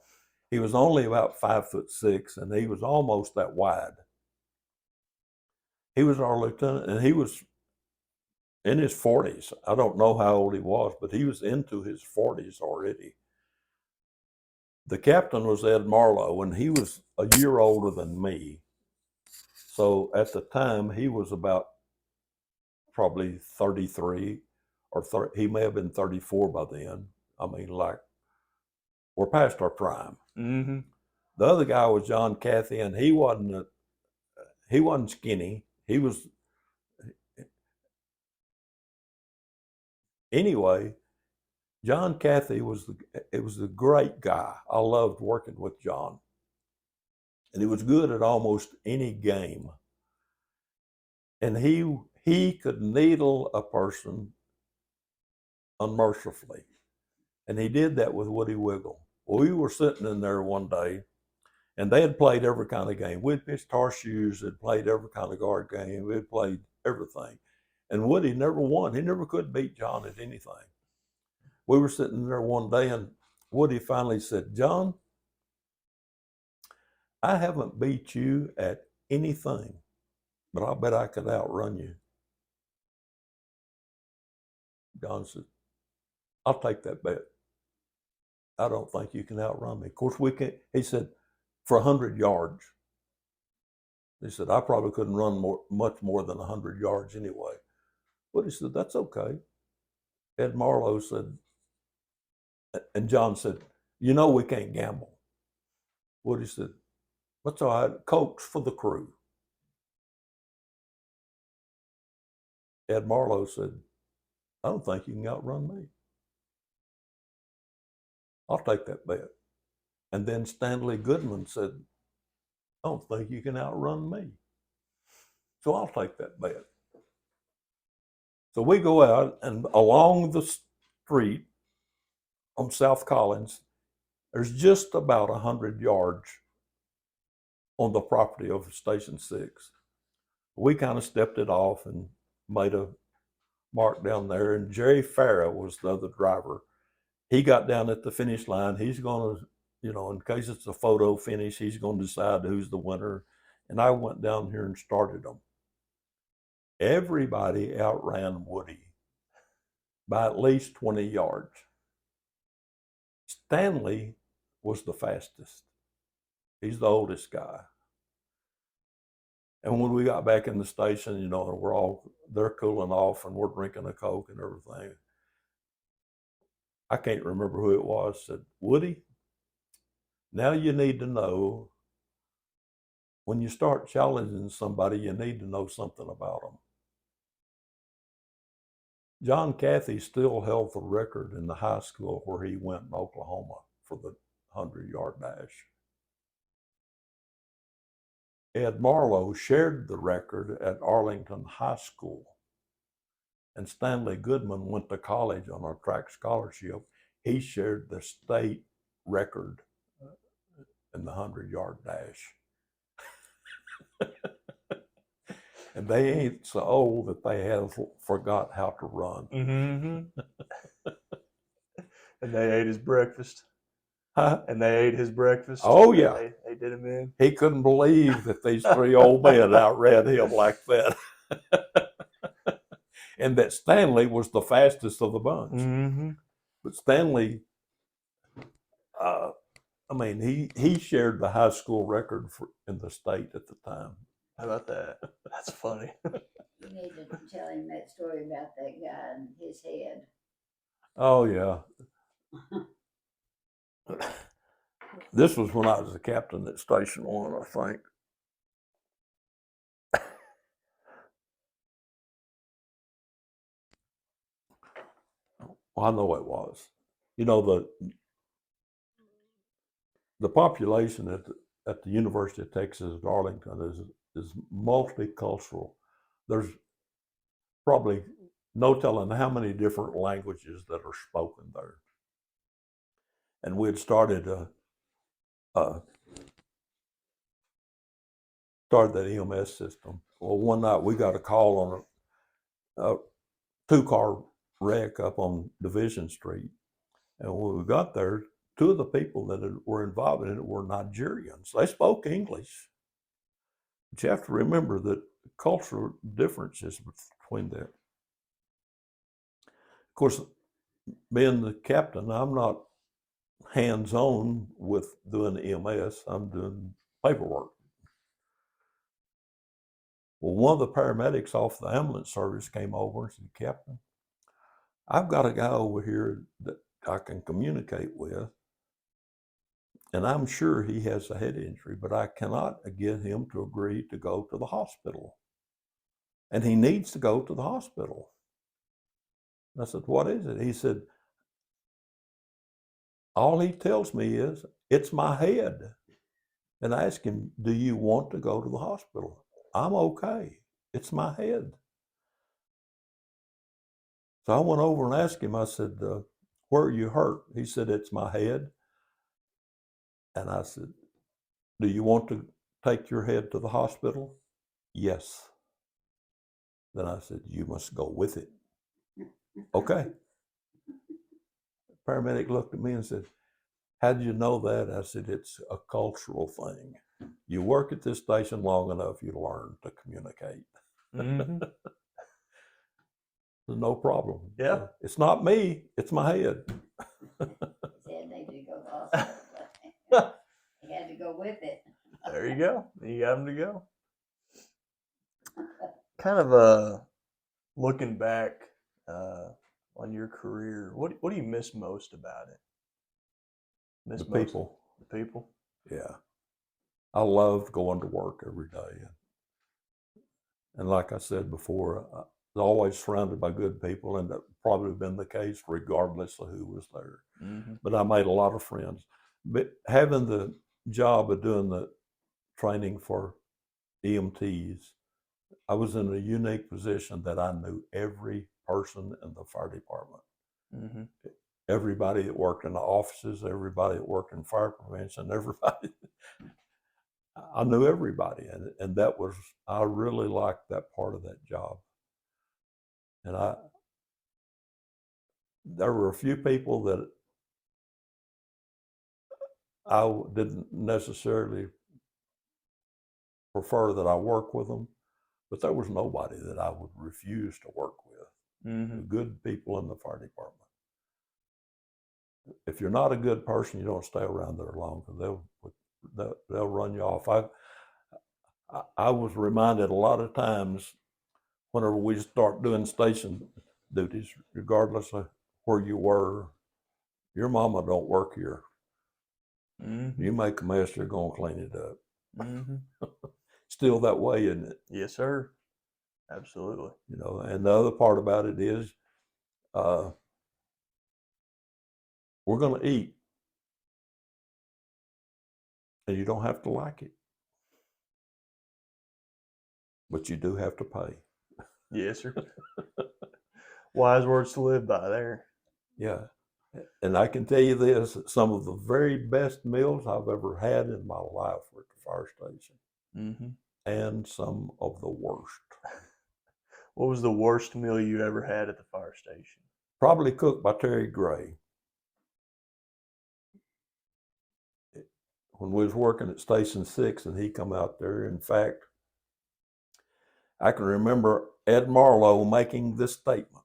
He was only about 5'6", and he was almost that wide. He was our lieutenant, and he was in his 40s. I don't know how old he was, but he was into his 40s already. The captain was Ed Marlowe, and he was a year older than me. So at the time, he was about probably 33 or he may have been 34 by then. I mean, like, we're past our prime. Mm-hmm. The other guy was John Cathy, and he wasn't skinny. He was, anyway, John Cathy was a great guy. I loved working with John. And he was good at almost any game. And he could needle a person unmercifully. And he did that with Woody Wiggle. Well, we were sitting in there one day, and they had played every kind of game. We'd pitched horseshoes, had played every kind of guard game, we'd played everything. And Woody never won. He never could beat John at anything. We were sitting there one day, and Woody finally said, John, I haven't beat you at anything, but I bet I could outrun you. John said, I'll take that bet. I don't think you can outrun me. Of course, we can't. He said, for 100 yards. He said, I probably couldn't run much more than 100 yards anyway. But he said, that's okay. Ed Marlowe said, and John said, we can't gamble. Woody said, that's all right. Cokes for the crew. Ed Marlowe said, I don't think you can outrun me. I'll take that bet. And then Stanley Goodman said, I don't think you can outrun me. So I'll take that bet. So we go out, and along the street on South Collins, there's just about 100 yards on the property of Station 6. We kind of stepped it off and made a mark down there, and Jerry Farah was the other driver. He got down at the finish line. He's going to, in case it's a photo finish, he's going to decide who's the winner. And I went down here and started them. Everybody outran Woody by at least 20 yards. Stanley was the fastest. He's the oldest guy. And when we got back in the station, they're cooling off and we're drinking a Coke and everything. I can't remember who it was, said, Woody, now you need to know, when you start challenging somebody, you need to know something about them. John Cathy still held the record in the high school where he went in Oklahoma for the 100-yard dash. Ed Marlowe shared the record at Arlington High School. And Stanley Goodman went to college on a track scholarship. He shared the state record in the 100-yard dash. And they ain't so old that they have forgot how to run. Mm-hmm. And they ate his breakfast. Huh? And they ate his breakfast. Oh, yeah. They did him in. He couldn't believe that these three old men outran him like that. And that Stanley was the fastest of the bunch. Mm-hmm. But Stanley, he shared the high school record in the state at the time. How about that? That's funny. You need to tell him that story about that guy and his head. Oh, yeah. This was when I was a captain at Station 1, I think. Well, I know it was. You know, the population at the University of Texas at Arlington is multicultural. There's probably no telling how many different languages that are spoken there. And we had started that EMS system. Well, one night we got a call on a 2-car wreck up on Division Street. And when we got there, 2 of the people that were involved in it were Nigerians. They spoke English. But you have to remember that cultural differences between them. Of course, being the captain, I'm not hands-on with doing EMS. I'm doing paperwork. Well, one of the paramedics off the ambulance service came over and said, "Captain, I've got a guy over here that I can communicate with, and I'm sure he has a head injury, but I cannot get him to agree to go to the hospital. And he needs to go to the hospital." And I said, "What is it?" He said, "All he tells me is, it's my head." And I asked him, "Do you want to go to the hospital?" "I'm okay. It's my head." So I went over and asked him, I said, "Where are you hurt?" He said, "It's my head." And I said, "Do you want to take your head to the hospital?" "Yes." Then I said, "You must go with it." "Okay." The paramedic looked at me and said, "How did you know that?" I said, "It's a cultural thing. You work at this station long enough, you learn to communicate." Mm-hmm. No problem. Yeah. "It's not me, it's my head." His head needed to go to the hospital. He had to go with it. There you go. You got him to go. Kind of looking back on your career, what do you miss most about it? The people. The people. Yeah. I loved going to work every day. And like I said before, I was always surrounded by good people, and that probably been the case regardless of who was there. Mm-hmm. But I made a lot of friends. But having the job of doing the training for EMTs, I was in a unique position that I knew every person in the fire department. Mm-hmm. Everybody that worked in the offices, everybody that worked in fire prevention, everybody. I knew everybody, and that was, I really liked that part of that job. And there were a few people that I didn't necessarily prefer that I work with them, but there was nobody that I would refuse to work with. Mm-hmm. Good people in the fire department. If you're not a good person, you don't stay around there long, because they'll run you off. I was reminded a lot of times whenever we start doing station duties, regardless of where you were, your mama don't work here. Mm-hmm. You make a mess, you're going to clean it up. Mm-hmm. Still that way, isn't it? Yes, sir. Absolutely. And the other part about it is We're going to eat, and you don't have to like it, but you do have to pay. Yes, sir. Wise words to live by there. Yeah. And I can tell you this, some of the very best meals I've ever had in my life were at the fire station, Mm-hmm. and some of the worst. What was the worst meal you ever had at the fire station? Probably cooked by Terry Gray. When we was working at Station 6 and he come out there, in fact, I can remember Ed Marlowe making this statement.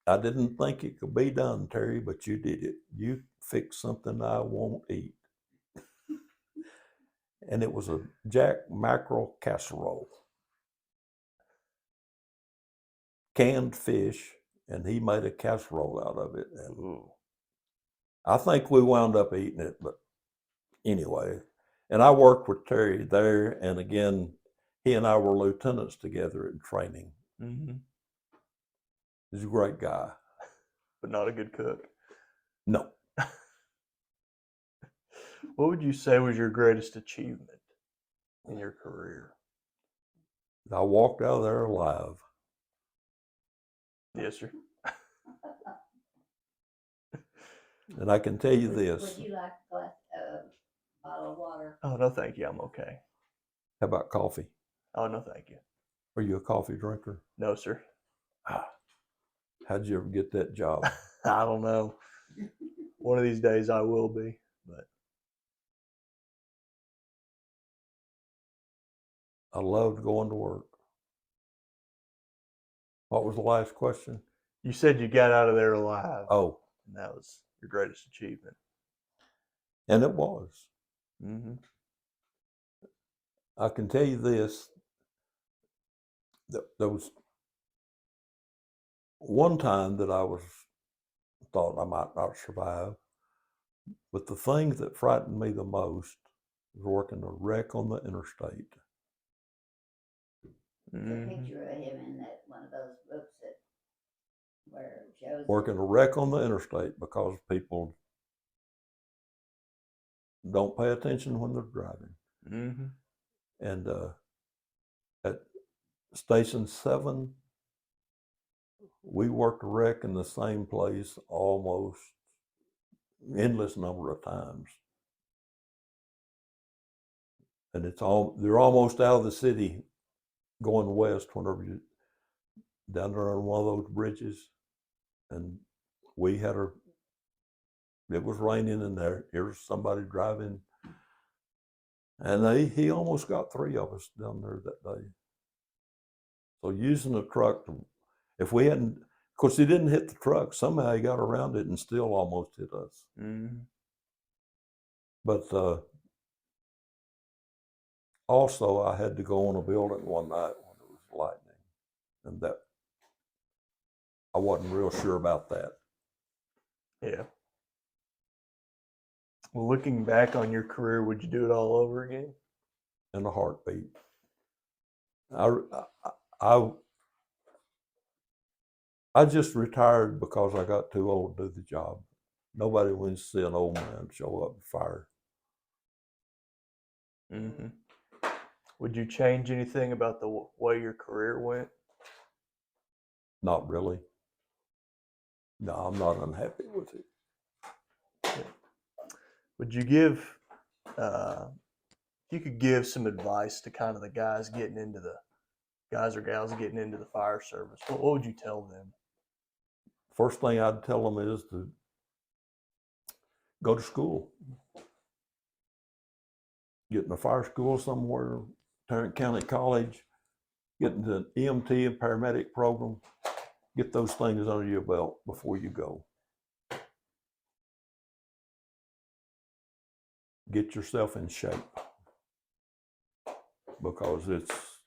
I didn't think it could be done, Terry, but you did it. You fixed something I won't eat. And it was a jack mackerel casserole. Canned fish, and he made a casserole out of it. And Ooh. I think we wound up eating it, but anyway. And I worked with Terry there, and again, he and I were lieutenants together in training. Mm-hmm. He's a great guy. But not a good cook. No. What would you say was your greatest achievement in your career? I walked out of there alive. Yes, sir. And I can tell you Would this. you like a glass, bottle of water? Oh, no, thank you. I'm okay. How about coffee? Oh, no, thank you. Are you a coffee drinker? No, sir. How'd you ever get that job? I don't know. One of these days I will be, but I loved going to work. What was the last question? you said you got out of there alive. Oh, And that was your greatest achievement. and it was. Mm-hmm. I can tell you this. There was one time that I thought I might not survive, but the thing that frightened me the most was working a wreck on the interstate. There's Mm-hmm. a picture of him in that one of those books that where it shows Working a wreck on the interstate because people don't pay attention when they're driving. Mm-hmm. And at Station 7, we worked a wreck in the same place almost endless number of times. And they're almost out of the city going west whenever you down there on one of those bridges. And it was raining in there. Here's somebody driving. And he almost got 3 of us down there that day. So using a truck, if we hadn't, of course, he didn't hit the truck. Somehow he got around it and still almost hit us. Mm-hmm. But also, I had to go on a building one night when it was lightning, and that I wasn't real sure about that. Yeah. Well, looking back on your career, would you do it all over again? In a heartbeat. I just retired because I got too old to do the job. Nobody wants to see an old man show up and fire. Mm-hmm. Would you change anything about the way your career went? Not really. No, I'm not unhappy with it. Yeah. Would you give, if you could give some advice to kind of the guys or gals getting into the fire service, what would you tell them? First thing I'd tell them is to go to school. Get in a fire school somewhere, Tarrant County College, get into an EMT and paramedic program, get those things under your belt before you go. Get yourself in shape, because it's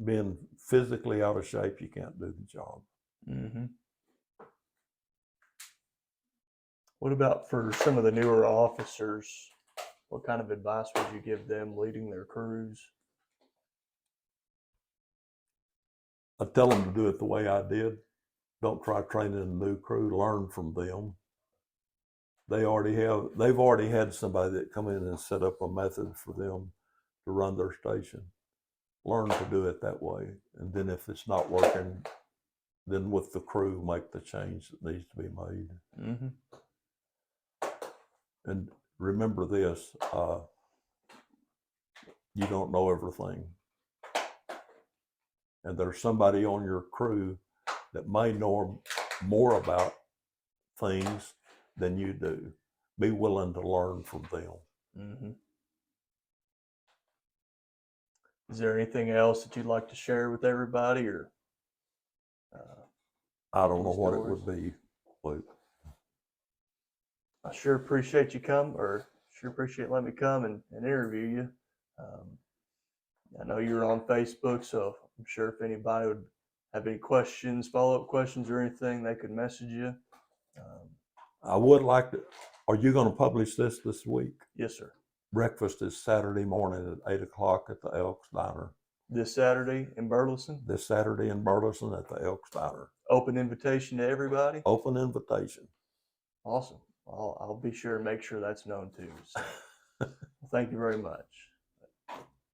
being physically out of shape, you can't do the job. Mm-hmm. What about for some of the newer officers? What kind of advice would you give them leading their crews? I tell them to do it the way I did. don't try training a new crew. Learn from them. They've already had somebody that come in and set up a method for them to run their station. Learn to do it that way. And then if it's not working, then with the crew, make the change that needs to be made. Mm-hmm. And remember this, you don't know everything. And there's somebody on your crew that may know more about things than you do. Be willing to learn from them. Mm-hmm. Is there anything else that you'd like to share with everybody, or I don't any know what it stories? would be, Luke. I sure appreciate you letting me come and interview you. I know you're on Facebook, so I'm sure if anybody would have any questions, follow-up questions or anything, they could message you. I would like to, are you going to publish this week? Yes, sir. Breakfast is Saturday morning at 8 o'clock at the Elks Diner. This Saturday in Burleson. This Saturday in Burleson at the Elks Diner. Open invitation to everybody. Open invitation. Awesome. I'll be sure to make sure that's known too. So. Well, thank you very much.